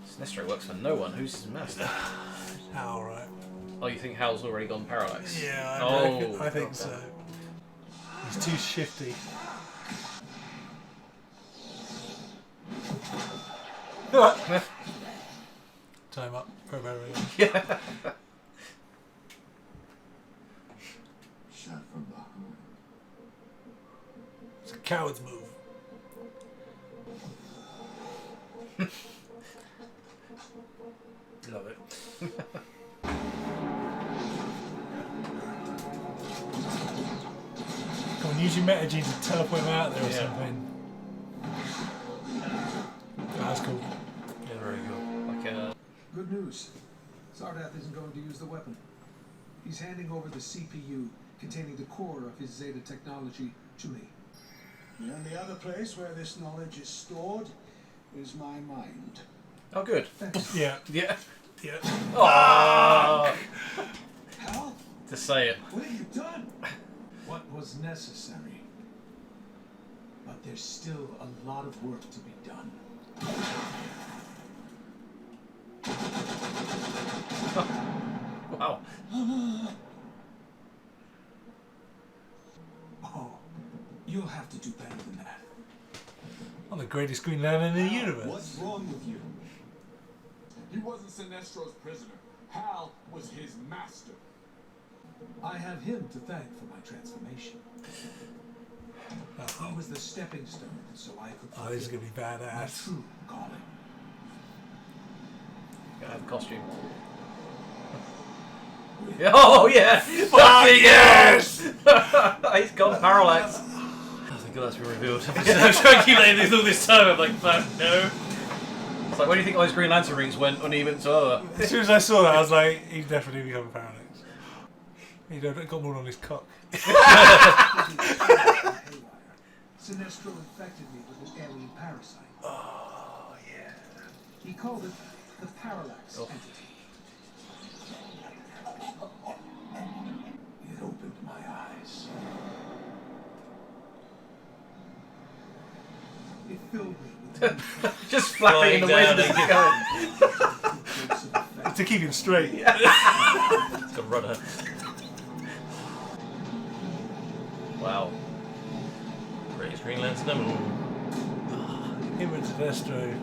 Sinestro works for no one. Who's his master? Hal, right? Oh, you think Hal's already gone parallax? Yeah, I think so. He's too shifty. Time up for a very Yeah. Shot from behind. It's a coward's move. Love it. Come on, use your metagene to teleport him out there or Yeah. something. That's cool. Yeah, very good. Like Good news. Zardath isn't going to use the weapon. He's handing over the CPU containing the core of his Zeta technology to me. The only other place where this knowledge is stored is my mind. Oh, good. Yeah. Yeah. Yeah. Oh, Hal, to say it. what have you done? What was necessary. But there's still a lot of work to be done. Wow. Oh, you'll have to do better than that. I'm the greatest Green Lantern in the universe. What's wrong with you? He wasn't Sinestro's prisoner. Hal was his master. I have him to thank for my transformation. He was the stepping stone so I could Oh, this is fulfill going to be my badass. true calling. Gotta have a costume. Oh, yeah! Fucking yes! He's gone parallax. I think that's been revealed. I'm trying to keep letting this all this time. I'm like, fuck, no. It's like, where do you think all those Green Lantern rings went when he went to other? As soon as I saw that, I was like, he's definitely become a parallax. He got more on his cock. Sinestro infected me with an alien parasite. Oh, yeah. He called it the parallax entity. It opened my eyes. It filled me with Just flapping in the wind as it's going. To keep him straight. It's a runner. Wow. Greatest Green Lantern ever. Him and Sinestro.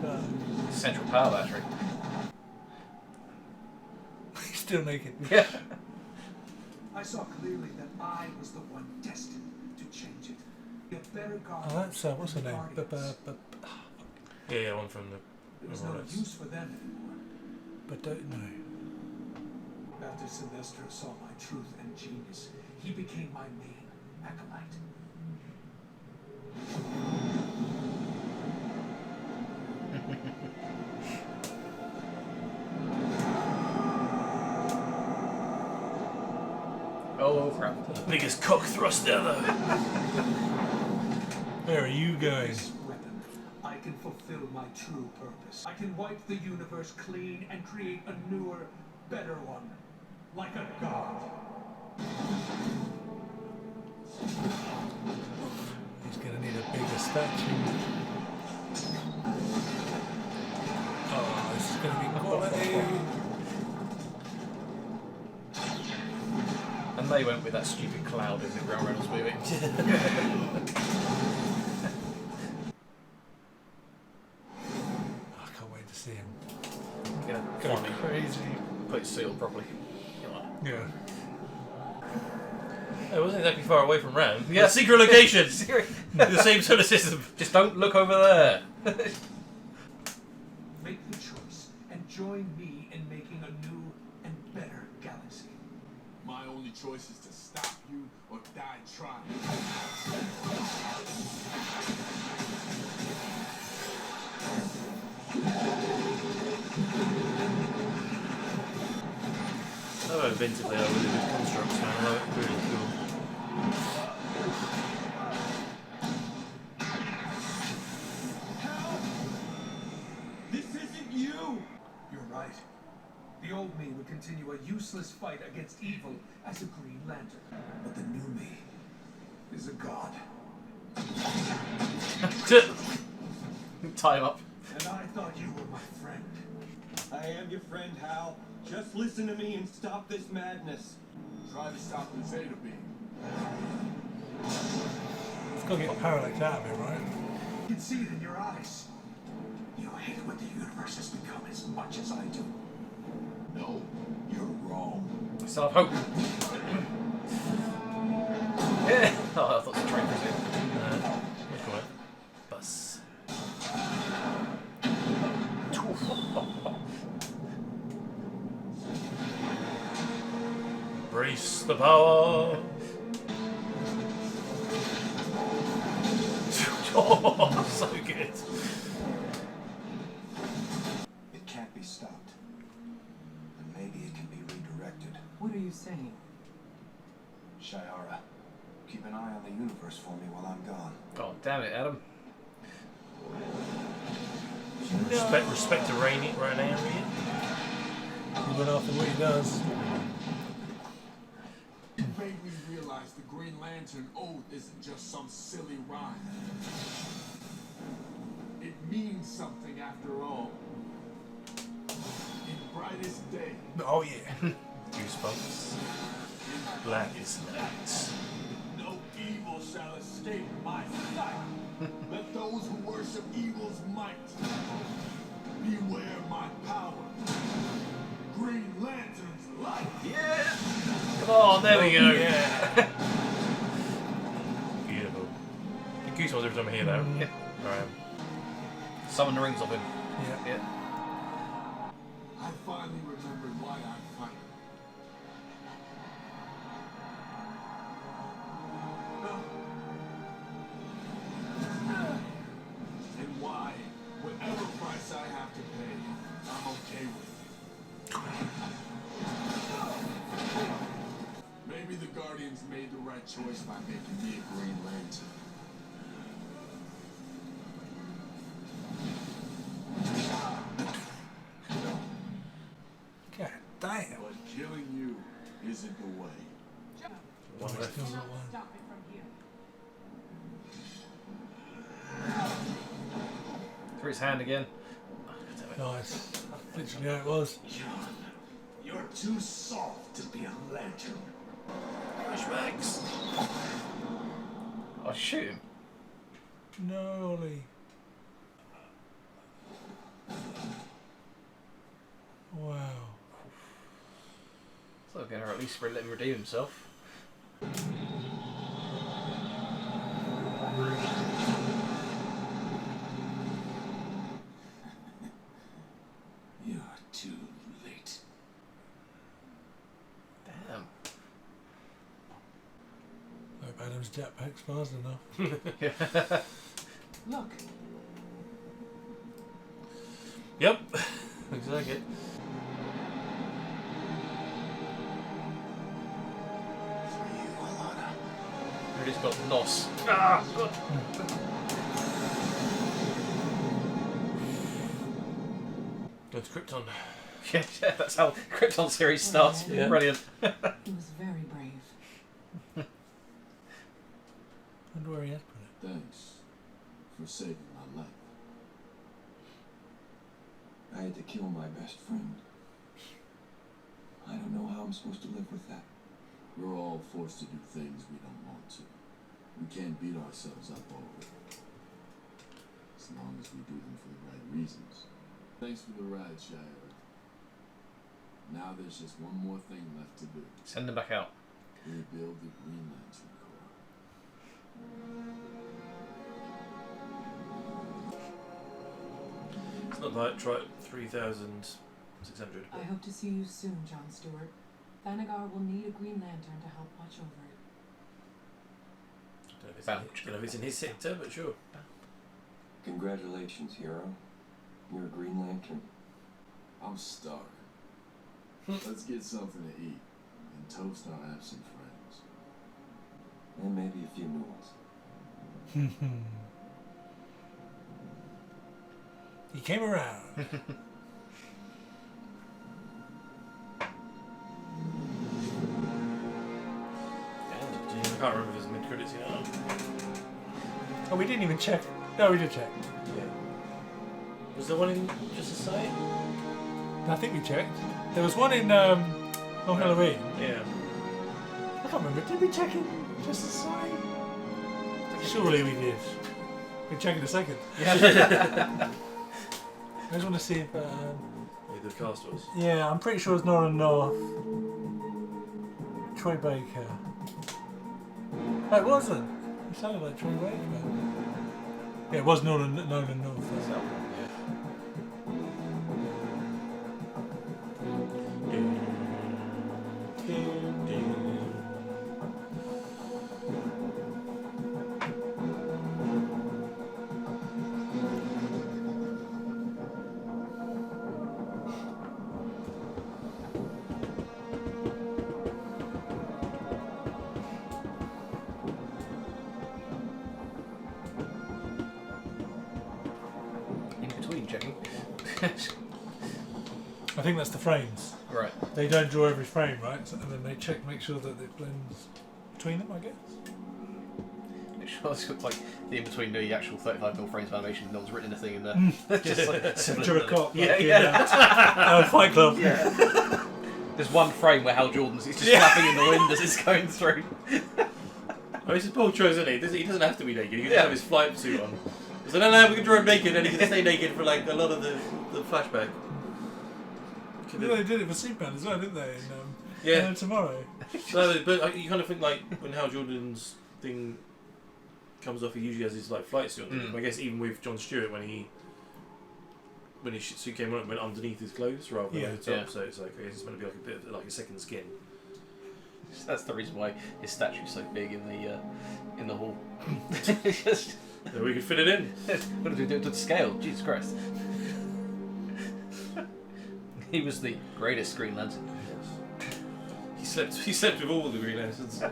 Central power battery. He's still naked. Yeah. I saw clearly that I was the one destined to change it. Be a better guardian. Oh, that's what's her than the name? Guardians. Yeah, one from the. There was no use for them anymore. But don't know. After Sinestro saw my truth and genius, he became my main acolyte. Oh crap. The biggest cock thrust ever. Where are you going? This weapon, I can fulfill my true purpose. I can wipe the universe clean and create a newer, better one. Like a god. He's going to need a bigger statue. Oh, this is going to be quality. And they went with that stupid cloud in the Ryan Reynolds movie. I can't wait to see him. Gonna Go finally crazy. put it sealed properly. Yeah. It wasn't exactly far away from Ram. Yeah. Yeah, secret location. Seriously. The same sort of system. Just don't look over there. Make the choice and join me in making a new and better galaxy. My only choice is to stop you or die trying. I love how inventive they are with the constructs, man. I love it. Really cool. This isn't you! You're right. The old me would continue a useless fight against evil as a Green Lantern. But the new me is a god. Tie him up. And I thought you were my friend. I am your friend, Hal. Just listen to me and stop this madness. Try to stop the Zeta beam. It's got to get parallax out of it, right? You can see it in your eyes. You hate what the universe has become as much as I do. No, you're wrong. I still have hope. Yeah. Oh, I thought the train was in. Look at it. Bus. Embrace the power. Oh, so good. It can't be stopped. But maybe it can be redirected. What are you saying? Shiara, keep an eye on the universe for me while I'm gone. God damn it, Adam. Respect to Rainy right now, Ian. He went after what he does. It made me realize the Green Lantern Oath isn't just some silly rhyme. It means something after all. In brightest day, Oh, yeah. Goosebumps. Blackest night. no evil shall escape my sight. Let those who worship evil's might beware my power. Green Lantern's light. Yeah! Come on, there we go. Yeah. Beautiful. Get goosebumps every time I hear that. Yeah. Alright. Summon the rings of him. Yeah. Yeah. I finally remembered why I fight. And why, whatever price I have to pay, I'm okay with it. Maybe the Guardians made the right choice by making me a Green Lantern. God damn. But killing you isn't the way. One left. Still got one. Stop it from here. Through his hand again. Nice. Literally how it was. You're too soft to be a lantern. Flashbacks. Oh, shoot him. No, Ollie. gonna at least let him redeem himself. You're too late. Damn. Hope Adam's jetpack's fast enough. Look, Yep. Looks like it. He's got NOS. Go to Krypton. Yeah, that's how Krypton series starts. Yeah. Brilliant. he was very brave. Wonder where he has put it. Thanks for saving my life. I had to kill my best friend. I don't know how I'm supposed to live with that. We're all forced to do things we don't want to. We can't beat ourselves up over it. As long as we do them for the right reasons. Thanks for the ride, Shire. Now there's just one more thing left to do. Send them back out. Rebuild the Green Lantern Corps. It's not like try 3,600. I hope to see you soon, John Stewart. Thanagar will need a Green Lantern to help watch over it. Don't know if it's in his sector, but sure. Congratulations, hero. You're a Green Lantern. I'm starving. Let's get something to eat and toast our absent friends. And maybe a few new ones. He came around. I can't remember if it's mid-credits yet. Oh, we didn't even check. No, we did check. Yeah. Was there one in Just a Sight? I think we checked. There was one in on Halloween. Yeah. I can't remember. Did we check in Just a Sight? Surely we did. We'll check in a second. Yeah. I just want to see if... the cast was. yeah, I'm pretty sure it's Nolan North. Troy Baker. No, it wasn't. It sounded like Troy Baker. Yeah, it was Nolan North. Checking. I think that's the frames. Right. They don't draw every frame, right? So, and then they check, make sure that it blends between them, I guess. It sure looks like the in between the actual 35mm frames of animation. No one's written anything in there. Just like Picture a cop. Yeah, like yeah. Fight Club. Yeah. There's one frame where Hal Jordan's just flapping in the wind as it's going through. Oh, this is Paul Cho, isn't he? He doesn't have to be naked. He can just have his flight suit on. So no, we can draw him naked, and he can stay naked for like a lot of the flashback. Well, they did it for Superman as well, didn't they? Yeah. Tomorrow. So, but you kind of think like when Hal Jordan's thing comes off, he usually has his like flight suit on. I guess even with John Stewart, when his suit came on, it went underneath his clothes rather than over the top. Yeah. So it's like I guess it's going to be like a bit of like a second skin. That's the reason why his statue's so big in the hall. So we could fit it in. What did we do to the scale? Jesus Christ. He was the greatest Green Lantern. Yes. He slept with all the Green Lanterns.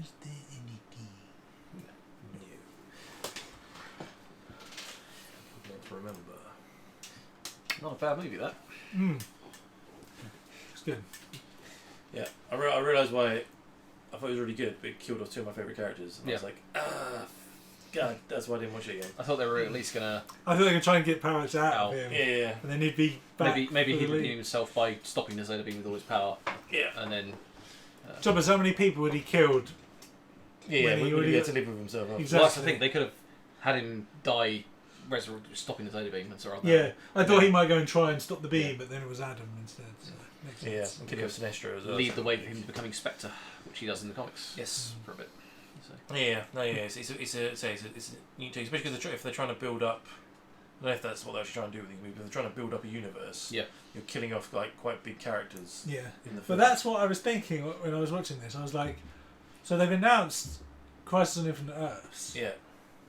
Is there anything new? Not to remember. Not a bad movie, that. It's good. Yeah, I realised why I thought it was really good, but it killed off two of my favourite characters. And I was like, God, that's why I didn't watch it again. I thought they were at least gonna. I thought they could try and get powers out of him. Yeah. And then he'd be back. Maybe he'd redeem himself by stopping the Zeta beam with all his power. Yeah. And then So, but so many people had he killed? Yeah, when he we already had to live with himself. Exactly. Well, that's the thing. They could have had him die, stopping the Zeta beam and so on. Yeah, I thought he might go and try and stop the beam, but then it was Adam instead. So makes sense. Yeah, and Kitty of Sinestro as well. Lead the way for him becoming Spectre, which he does in the comics. Yes, for a bit. So. Yeah, no, yeah, it's neat too, especially because if they're trying to build up. I don't know if that's what they're actually trying to do with these movies. But they're trying to build up a universe. Yeah, you're killing off like quite big characters. Yeah, in the but film. that's what I was thinking when I was watching this. I was like, so they've announced Crisis on Infinite Earths. Yeah.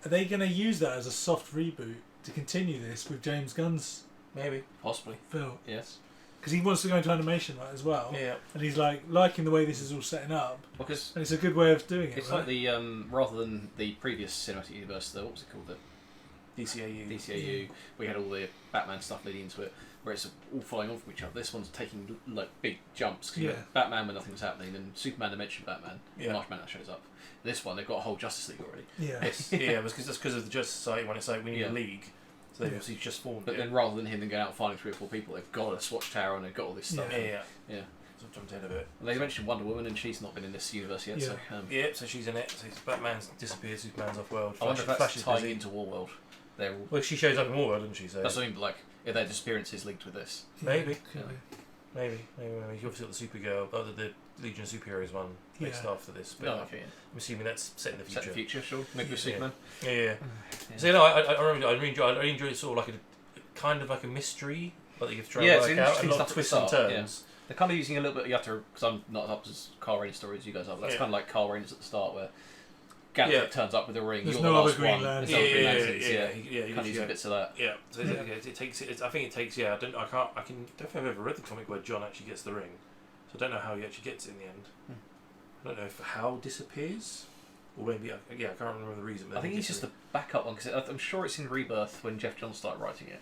Are they going to use that as a soft reboot to continue this with James Gunn's maybe possibly film? Yes, because he wants to go into animation right as well. Yeah, and he's liking the way this is all setting up. Because and it's a good way of doing it. It's right? like the rather than the previous cinematic universe, what was it called? The DCAU. We had all the Batman stuff leading into it, where it's all following on from each other. This one's taking like big jumps. 'Cause you had Batman when nothing was happening, then Superman they mentioned Batman, Marshman that shows up. This one they've got a whole Justice League already. Yeah, it was because of the Justice Society when it's like we need a league, so they've obviously just formed. But then rather than him then going out and finding 3 or 4 people, they've got a Swatch Tower and they've got all this stuff. Yeah. So jumped ahead of it. And they mentioned Wonder Woman and she's not been in this universe yet. So so she's in it. So Batman's disappeared, Superman's off world. I wonder if that's tying into Warworld. Well, she shows up in Warworld, doesn't she? So that's what I mean, like if their disappearance is linked with this. Maybe. Maybe. You obviously got the Supergirl, the Legion of Superheroes one based after this. But I'm assuming that's set in the future. Set in the future, sure. Maybe with Superman. Yeah. So I really enjoy it. Sort of like a kind of like a mystery, but they give try to work out, and a lot of twists and turns. Yeah. They're kind of using a little bit. You have to, because I'm not up as Carl Rayner's story as you guys are. But that's kind of like Carl Rayner's at the start, where Gandalf turns up with a ring. There's you're no the other last Green one. Lanterns. Yeah. Kind of using bits of that. Yeah. So I think it takes. I don't think I've ever read the comic where John actually gets the ring. So I don't know how he actually gets it in the end. I don't know if Hal disappears, or maybe I can't remember the reason. But I think he's just the backup one because I'm sure it's in Rebirth when Jeff Johns started writing it.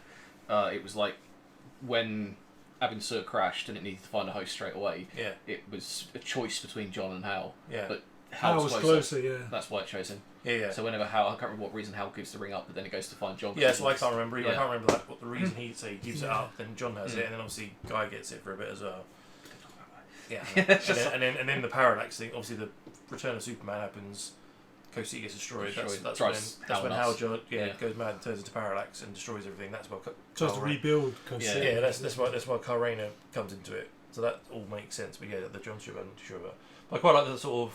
It was like when Abin Sur crashed and it needed to find a host straight away. Yeah. It was a choice between John and Hal. Yeah. But Hal was closer. Yeah. That's why it chose him. Yeah. So whenever Hal, I can't remember what reason Hal gives the ring up, but then it goes to find John. Yeah, so I can't remember. I can't remember what the reason he gives it up. Then John has it, and then obviously Guy gets it for a bit as well. Yeah. and then the parallax thing. Obviously, the Return of Superman happens. Coast City gets destroyed. That's when Hal goes mad and turns into parallax and destroys everything. That's why tries to rebuild Coast City. Yeah, that's why Carl Rayner comes into it. So that all makes sense. But the John Stewart, I quite like the sort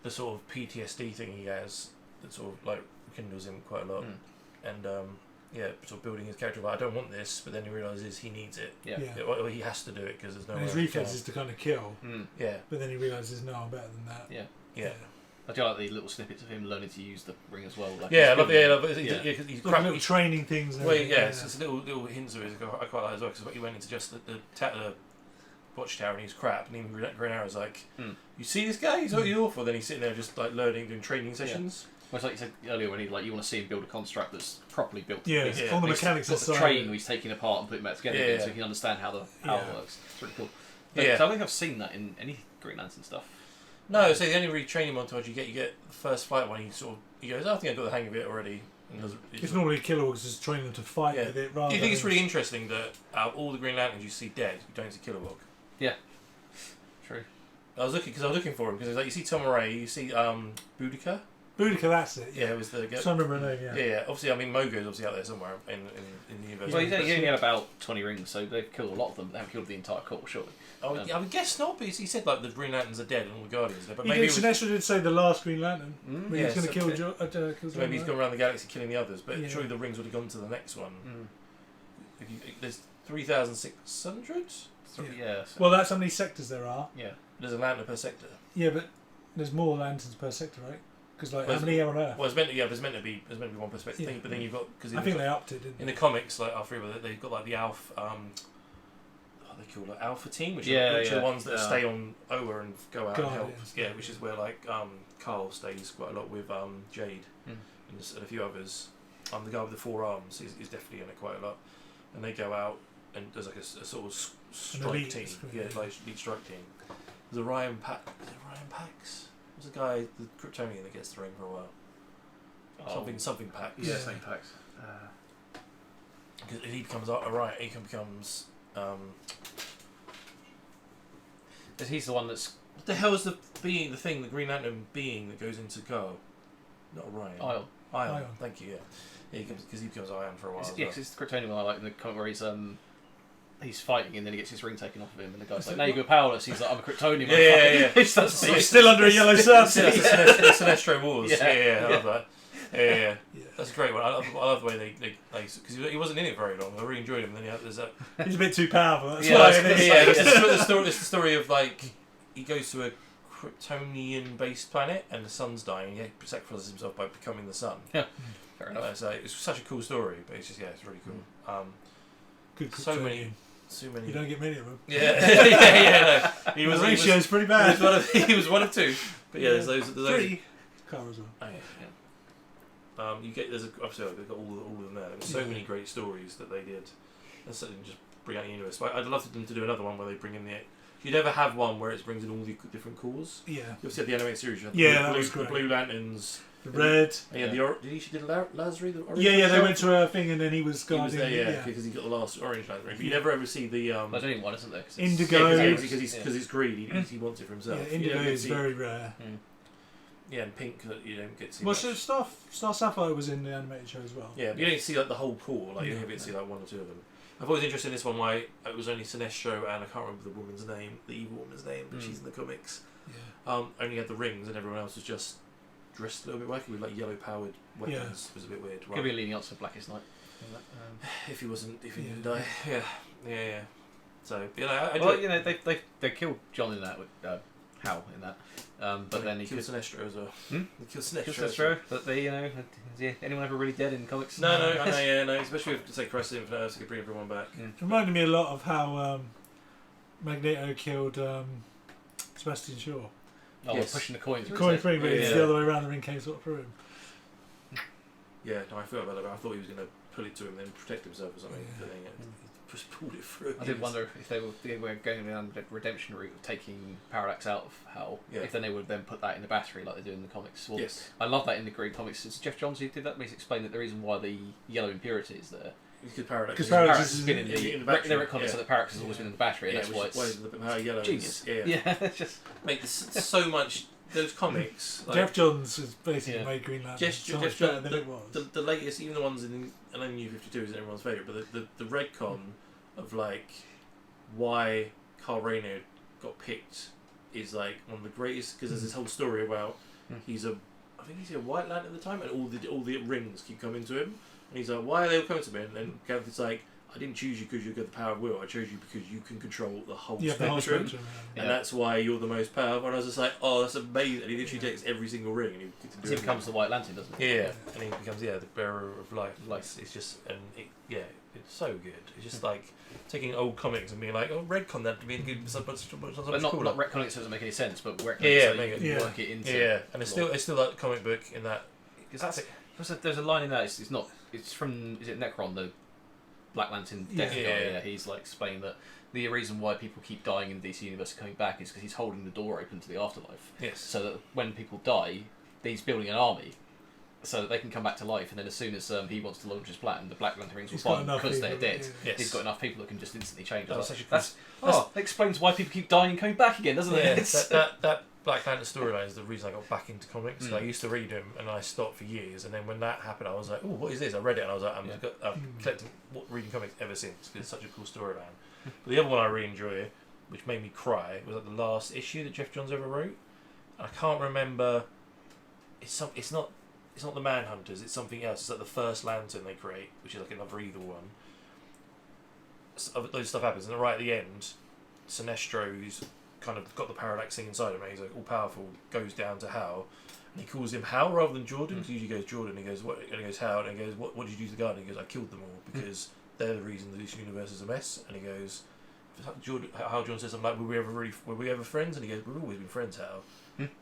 of PTSD thing he has that sort of like kindles him quite a lot, and sort of building his character. Like, I don't want this, but then he realizes he needs it. Or he has to do it because there's no. And his reflex is to kind of kill. Yeah, but then he realizes, no, I'm better than that. Yeah. I do like the little snippets of him learning to use the ring as well. Like I love it. He's crap little training things. Well, it's little hints of it. I quite like as well because he went into just the Watchtower and he's crap, and even Green Arrow's like, you see this guy? He's totally awful. Then he's sitting there just like learning, doing training sessions. Well, it's like you said earlier when you want to see him build a construct that's properly built. All the mechanics of the train where he's taking apart and putting back together again, so he can understand how it works. It's pretty cool. So I don't think I've seen that in any Green Lantern stuff. No, so the only really training montage you get the first fight when he goes, I think I've got the hang of it already. And it's normally Kilowog's just training them to fight with it. Do you think it's really interesting that out of all the Green Lanterns you see dead, you don't see Kilowog? Yeah, true. I was looking for him because like you see Tom Ray, you see Boudica. Boudica, that's it. Yeah, it was the. I remember her name. Yeah. Obviously, I mean Mogo's obviously out there somewhere in the universe. Well, he only had about 20 rings, so they've killed a lot of them. They haven't killed the entire corps, surely. I would guess not, because he said like the Green Lanterns are dead and all the Guardians are dead. But maybe Sinestro did say the last Green Lantern. He's going to kill so maybe he's gone around the galaxy killing the others, but surely the rings would have gone to the next one. There's 3,600. Yeah. Well, that's how many sectors there are. Yeah. There's a lantern per sector. Yeah, but there's more lanterns per sector, right? Because how many are on Earth? Well, there's meant to be one perspective thing, but then you've got I think they upped it, didn't they? In the comics, like they've got like the Alpha. They call it Alpha Team, which are the ones that stay on Oa and go out and help. Yeah, which is where like Carl stays quite a lot with Jade and a few others. The guy with the 4 arms is definitely in it quite a lot, and they go out and there's like a sort of strike team. Like elite strike team. There's Orion Pax. There's a guy, the Kryptonian, that gets the ring for a while. Something Pax. Yeah, something Pax. Because he becomes Orion. He becomes. He's the one that's What the hell is the Green Lantern being that goes into Go? Not Orion. Ion. Thank you. Yeah, because he becomes Ion for a while. Yeah, because it's the Kryptonian one I like in the comic where he's fighting and then he gets his ring taken off of him and the guy's like, now you go powerless. He's like, I'm a Kryptonian. Yeah. He's still under a yellow sun. The Sinestro Wars. Yeah, I love that. Yeah. That's a great one. I love the way they because he wasn't in it very long. I really enjoyed him. And then there's that. He's a bit too powerful. That's It's the story of like he goes to a Kryptonian-based planet and the sun's dying. He sacrifices himself by becoming the sun. Yeah, fair enough. So it's such a cool story, but it's just it's really cool. Good. So many. You don't get many of them. Yeah. No. He was. The ratio's pretty bad. He was one of two. But yeah, there's those. Three. Car as well. Oh, yeah. You get obviously they've got all of them there. There's so many great stories that they did. And certainly just bring out the universe. But I'd love them to do another one where they bring in the. You never have one where it brings in all the different cores. Yeah. You obviously had the animated series. The Blue Lanterns. The red. Did Lazarus the orange? Yeah, they went to a thing and then he was guarding. He was there, because he got the last orange lantern. But you never ever see the. There's only one, isn't there? Indigo. Because it's greedy. He wants it for himself. Yeah, indigo is very rare. Yeah, and pink that you don't get to see. Well, so Star Sapphire was in the animated show as well. Yeah, but you don't see like the whole core. Like you only get to see like one or two of them. I've always interested in this one why it was only Sinestro and I can't remember the woman's name, the evil woman's name, but she's in the comics. Yeah. Only had the rings and everyone else was just dressed a little bit wacky with like yellow powered weapons. It was a bit weird. Could be leaning up to Blackest Night. If he didn't die. Yeah. So they killed John in that with Hal in that. But then he killed Sinestro as well. He killed Sinestro. But is anyone ever really dead in comics? No. Especially with say Crisis Infinite Earths, you could bring everyone back. It reminded me a lot of how Magneto killed Sebastian Shaw. Oh, yes. Pushing the coins. Coin free, but it's the other way around. The ring came sort of through him. Yeah, no, I felt about it. I thought he was going to pull it to him, then protect himself or something. But then he just pulled it through. I did wonder if they were going down the redemption route of taking Parallax out of Hal. Yeah. If then they would then put that in the battery like they do in the comics. Well, yes. I love that in the Green comics. It's Jeff Johns who did that. He's explained that the reason why the yellow impurity is there. Because Parallax has been in the battery. They retcon it so that Parallax has always been in the battery, and that's why it's yellow genius. Yeah. Just make so much. Those comics. Like, Jeff Johns has basically made Green Lantern so much better than it was. The latest, even the ones in New 52 is everyone's favourite, but the retcon of like why Carl Rayner got picked is like one of the greatest because there's this whole story about I think he's a White Lantern at the time, and all the rings keep coming to him, and he's like, why are they all coming to me? And then Gavin's like, I didn't choose you because you've got the power of will. I chose you because you can control the whole spectrum. And that's why you're the most powerful. And I was just like, oh, that's amazing. And he literally takes every single ring and he becomes the White Lantern, doesn't he? Yeah, and he becomes the bearer of life. It's just it's so good. It's just like taking old comics and being like, oh, retcon that to be so much cooler. Not retconning it so it doesn't make any sense, but retconning it so you can work it into. And it's still like comic book in that. Because there's a line in that. It's from Necron, the Black Lantern death guy. Yeah, he's like explaining that the reason why people keep dying in the DC universe and coming back is because he's holding the door open to the afterlife. Yes. So that when people die, he's building an army so that they can come back to life. And then as soon as he wants to launch his plan, the Black Lanterns will fight because they're dead. Yes. He's got enough people that can just instantly change. That explains why people keep dying and coming back again, doesn't it? That Black Lantern storyline is the reason I got back into comics. I used to read them and I stopped for years, and then when that happened I was like, oh, what is this? I read it and I was like, I've collected reading comics ever since because it's such a cool storyline. But the other one I really enjoy, which made me cry, was like the last issue that Jeff Johns ever wrote. And I can't remember. It's not the Manhunters. It's something else. It's like the first Lantern they create, which is like another evil one. So, those stuff happens, and right at the end, Sinestro's kind of got the Parallax thing inside him, and he's like all powerful, goes down to Hal, and he calls him Hal rather than Jordan, because he usually goes Jordan, and he goes, what? And he goes, Hal, and he goes, what did you do to the guard? And he goes, I killed them all, because they're the reason that this universe is a mess. And he goes, Hal Jordan says, I'm like, were we ever friends? And he goes, we've always been friends, Hal.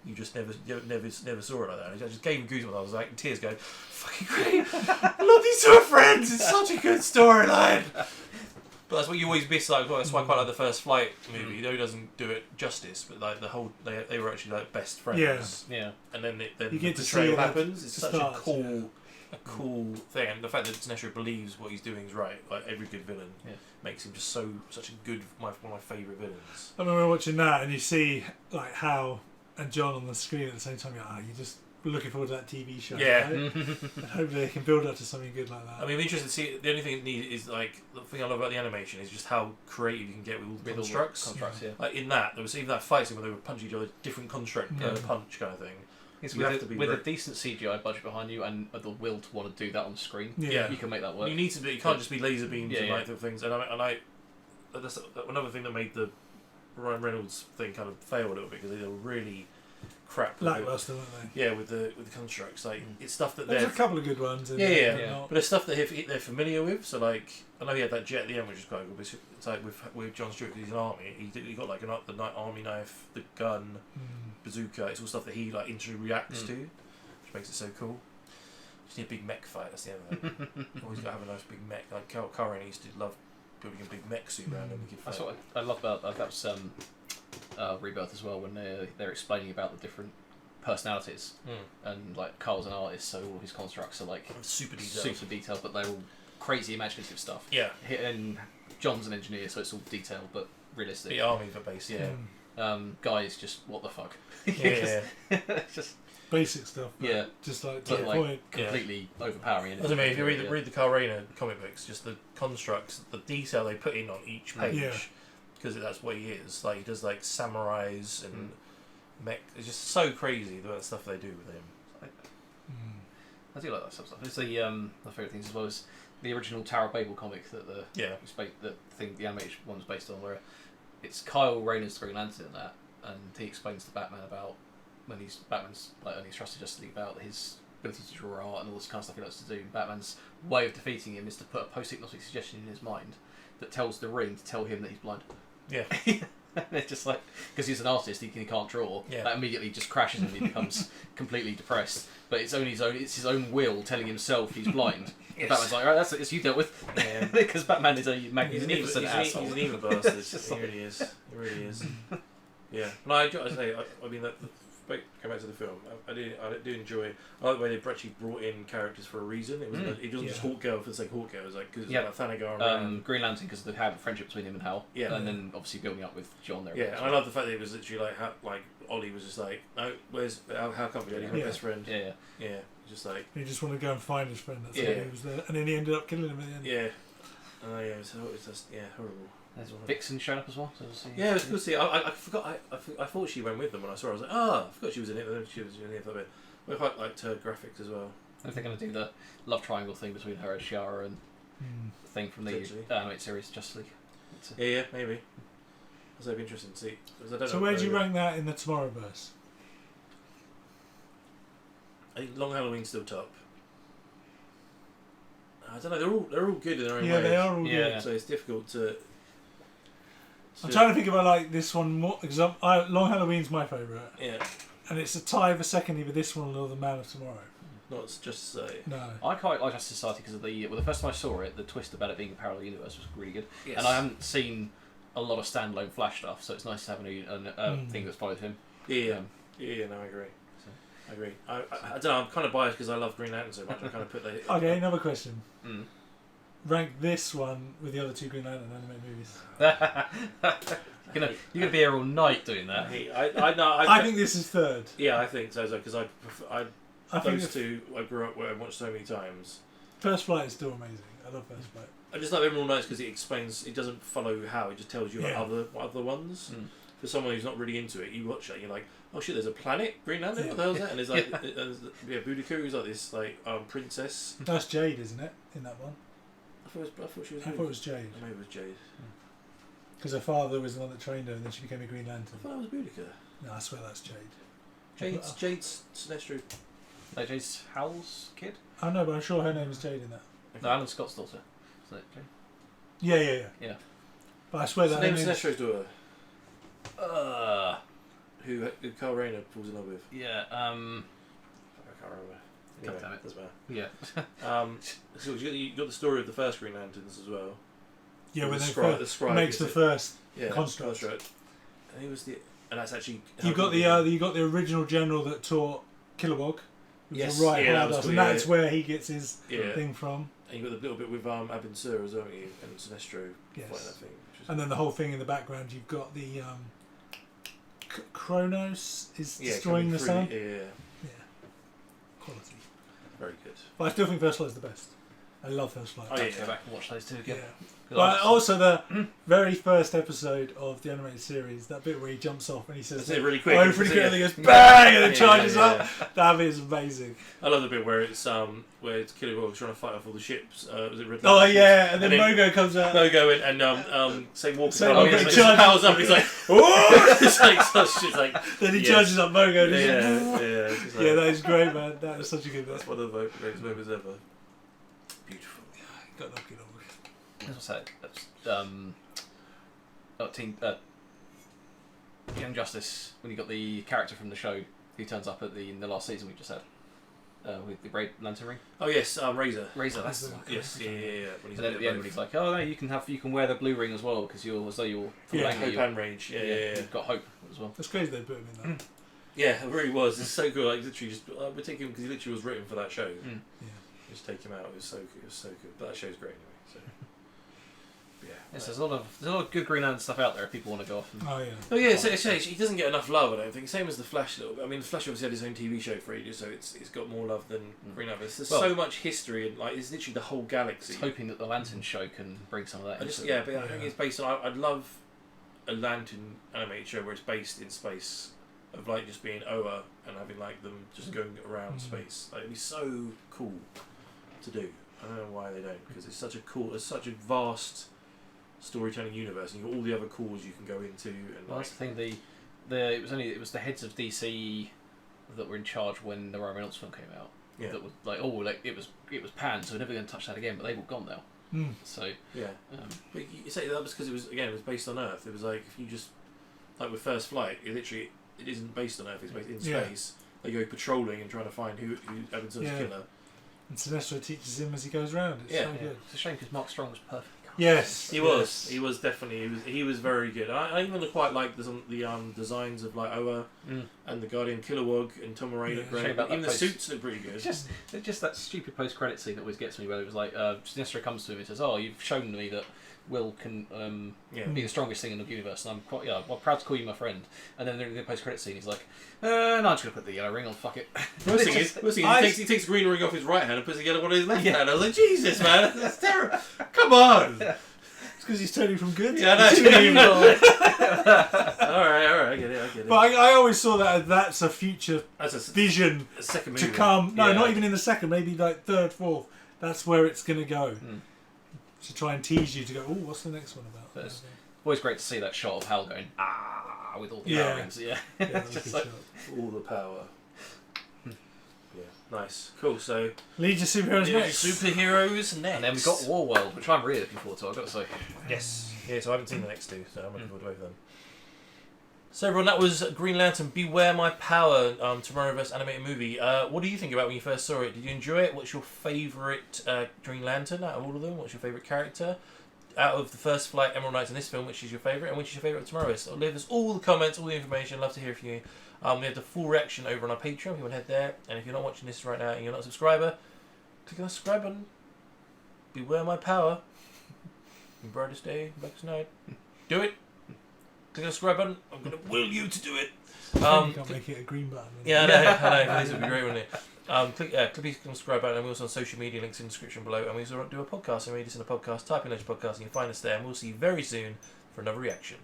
You just never saw it like that. And I just gave him goosebumps. I was like, tears going, fucking great. I love these two are friends. It's such a good storyline. But that's what you always miss. Like, that's why I quite like the First Flight movie. Though he doesn't do it justice, but like the whole, they were actually like best friends. Yeah. And then you get the to betrayal see happens. It's such a cool a cool thing, and the fact that Sinestro believes what he's doing is right, like every good villain, makes him just such a good one of my favourite villains. I remember watching that, and you see like Hal and John on the screen at the same time. You're just looking forward to that TV show. Yeah, right? And hopefully they can build up to something good like that. I mean, I'm interested to see. The only thing it needs is like the thing I love about the animation is just how creative you can get with all the constructs. Like in that, there was even that fight scene where they would punch each other, different construct punch kind of thing. It's with a decent CGI budget behind you and the will to want to do that on the screen, you can make that work. You need to be. You can't just be laser beams and like the things. And I that's another thing that made the Ryan Reynolds thing kind of fail a little bit because they were really crap. Lackluster, weren't they? Yeah, with the constructs, like it's stuff that there's a couple of good ones. But it's stuff that they're familiar with. So like, I know he had that jet at the end, which is quite cool. But it's like with John Stewart, because he's an army. He got like the army knife, the gun, bazooka. It's all stuff that he like instantly reacts to, which makes it so cool. Just need a big mech fight. That's the other thing. Always got to have a nice big mech. Like Carl Rainey used to love building a big mech suit around him. That's what I love about that was Rebirth as well, when they're explaining about the different personalities and like Carl's an artist, so all of his constructs are like super detailed, but they're all crazy imaginative stuff. Yeah, and John's an engineer, so it's all detailed but realistic. The army for base, Guy is just what the fuck. It's just basic stuff. Just like to the point. Completely overpowering. I mean, if you read the Carl Rayner comic books, just the constructs, the detail they put in on each page, because that's what he is. Like he does like samurais and mech. It's just so crazy the stuff they do with him. I do like that stuff. It's the my favourite things as well as the original Tower of Babel comic that the animated one's based on, where it's Kyle Rayner's Green Lantern in that, and he explains to Batman about when Batman's like only trusted Justice League about his ability to draw art and all this kind of stuff he likes to do. Batman's way of defeating him is to put a post-hypnotic suggestion in his mind that tells the Ring to tell him that he's blind. Yeah. It's just like, because he's an artist, he can't draw. That immediately just crashes and he becomes completely depressed. But it's his own will telling himself he's blind. Yes. Batman's like, alright, that's you dealt with. Because Batman is a magnificent asshole. He's an evil bastard. He really is. He really is. Yeah. No, I mean that. Come back to the film. I do enjoy. I like the way they actually brought in characters for a reason. It wasn't just Hawk Girl for the sake of Hawk Girl. It was like because Thanagar and Green Lantern because they had a friendship between him and Hal. Yeah, and then obviously building up with John there. Yeah, and I love the fact that it was literally like Ollie was just like, no, where's how come he's my best friend? Yeah. Just like he just wanted to go and find his friend. That's why he was there, and then he ended up killing him at the end. Yeah. It was just horrible. There's Vixen showing up as well. So yeah, it was cool to see. I forgot. I thought she went with them when I saw her. I was like, I forgot she was in it. Then she was in it for a bit. I quite liked her graphics as well. I think they're going to do the love triangle thing between her and Shiara and the thing from the animated series Justice League. Yeah, maybe. That'd be interesting to see. So where do you rank that in the Tomorrowverse? I think Long Halloween's still top. I don't know. They're all good in their own way. Yeah, they are all good. So it's difficult to. I'm trying to think if I like this one more because Long Halloween's my favourite. Yeah. And it's a tie for second either this one or The Man of Tomorrow. Not just to say. No. I quite like Justice Society because of the first time I saw it, the twist about it being a parallel universe was really good. Yes. And I haven't seen a lot of standalone Flash stuff, so it's nice to have a thing that's followed him. Yeah. No, I agree. I agree. I don't know. I'm kind of biased because I love Green Lantern so much. I kind of put the. Okay, another question. Rank this one with the other two Green Lantern animated movies. You're gonna be here all night doing that. I think this is third. Yeah, I think so because those two I grew up with and watched so many times. First Flight is still amazing. I love First Flight. I just like them all nights because it explains. It doesn't follow how. It just tells you about other ones. For someone who's not really into it, you watch it, you're like, oh shit, there's a planet, Green Lantern, what the hell is that? And there's like, Boudica, who's like this princess. That's Jade, isn't it? In that one. I thought she was. I thought it was Jade. Maybe it was Jade. Because her father was the one that trained her, and then she became a Green Lantern. I thought that was Boudica. No, I swear that's Jade. Jade's Sinestro. No, Jade's Howl's kid. I know, but I'm sure her name is Jade in that. Okay. No, Alan Scott's daughter. Isn't it Jade? Yeah. But I swear that name is Sinestro's daughter. Who Carl Rayner falls in love with. Yeah. I can't remember. God damn it. Doesn't matter. Yeah. So you got the story of the first Green Lanterns as well. Yeah, when the they scribe makes the first construct. And he was and that's actually you got the original general that taught Kilowog, Yes, the right yeah, that hand was up, cool, and yeah, that's yeah. where he gets his Yeah. thing from. And you got the little bit with Abin Sur as well, haven't you? And Sinestro Yes. fighting that thing. And then the whole thing in the background, you've got the Kronos is destroying the sun. Yeah. Quality. Very good. But I still think First Light is the best. I love First Light. I have to go back and watch those two again. But also the very first episode of the animated series, that bit where he jumps off and he says, That's it, really quick. oh, pretty quick, and he goes bang, and then charges yeah. up. That bit is amazing. I love the bit where it's Kilowog trying to fight off all the ships. Was it Red Oh Lantern yeah, ships? and then Mogo comes out. Mogo and say Walker Say powers Walker up, charges- powers up. He's like, oh! It's like such. It's like Then he yes. charges up Mogo. And he's Yeah, like, yeah. It's just like, yeah, that is great, man. That is such a good bit. That's one of the greatest moments ever. Beautiful. Got knocked it over. What's that? Young Justice, when you got the character from the show who turns up in the last season we just had with the Great Lantern ring. Oh yes, Razor. Razor, that's the one. Yes, yeah. When And then at the end when he's like, oh no, you can wear the blue ring as well because you're full yeah, anger, Hope and Rage. Yeah. You've got hope as well. It's crazy they put him in that. Yeah, it really was. It's so cool. Like literally, just we're taking him because he literally was written for that show. Yeah. Just take him out. It was so good. It was so good. But that show's great anyway. So yeah. Yes, there's a lot of good Green Lantern stuff out there if people want to go off. And Oh yeah. Oh yeah, so he doesn't get enough love, I don't think. Same as the Flash a little bit. I mean, the Flash obviously had his own TV show for ages, so it's got more love than Green Lantern. There's so much history and like it's literally the whole galaxy. Just hoping that the Lantern show can bring some of that. But I think it's based on. I'd love a Lantern animated show where it's based in space, of like just being Oa and having like them just going around space. Like, it'd be so cool to do. I don't know why they don't, because it's such a vast storytelling universe, and you've got all the other cores you can go into. And well, that's the thing. It was the heads of DC that were in charge when the Ryan Reynolds film came out. Yeah. That was it was panned, so we're never going to touch that again. But they've all gone now. So yeah. But you say that was because it was based on Earth. It was like if you just like with First Flight, it isn't based on Earth. It's based in space. They go patrolling and trying to find who Evan Sun's killer. And Sinestro teaches him as he goes round. It's so good. It's a shame because Mark Strong was perfect. Yes, he was. He was definitely. He was very good. I even quite like the designs of like Oa and the Guardian Kilowog and Tom Moreno. Even the suits look pretty good. It's just that stupid post-credit scene that always gets me, where it was like Sinestro comes to him and says, "Oh, you've shown me that Will can be the strongest thing in the universe, and I'm proud to call you my friend." And then in the post-credit scene, he's like, "No, I'm just gonna put the yellow ring on. Fuck it." Worst thing is, he takes the green ring off his right hand and puts the yellow one on his left hand. I was like, Jesus, man, that's terrible. Come on. It's because he's turning from good to evil. All right, I get it. But I always saw that's a future vision a second movie to come. No, not even in the second. Maybe like third, fourth. That's where it's gonna go. To try and tease you to go, oh, what's the next one about? But it's always great to see that shot of Hal going, with all the power rings. Yeah, just like all the power. Yeah, nice. Cool, so... Legion of Superheroes next. Superheroes next. And then we've got Warworld, which I'm really looking forward to, I've got to say. Yes. Yeah, so I haven't seen the next two, so I'm looking forward to both of them. So everyone, that was Green Lantern, Beware My Power, Tomorrowverse animated movie. What do you think about it when you first saw it? Did you enjoy it? What's your favourite Green Lantern out of all of them? What's your favourite character? Out of the First Flight, Emerald Knights, and this film, which is your favourite? And which is your favourite of Tomorrowverse? Leave us all the comments, all the information. Love to hear from you. We have the full reaction over on our Patreon. If you want to head there. And if you're not watching this right now and you're not a subscriber, click on the subscribe button. Beware my power. Brightest day, blackest night. Do it. Click on the subscribe button. I'm going to will you to do it. You can't make it a green button. Yeah, I know. This would be great, wouldn't it? Click the subscribe button, and we're also on social media, links in the description below. And we also do a podcast, and we listen to a podcast, type in Legend Podcast, and you'll find us there. And we'll see you very soon for another reaction.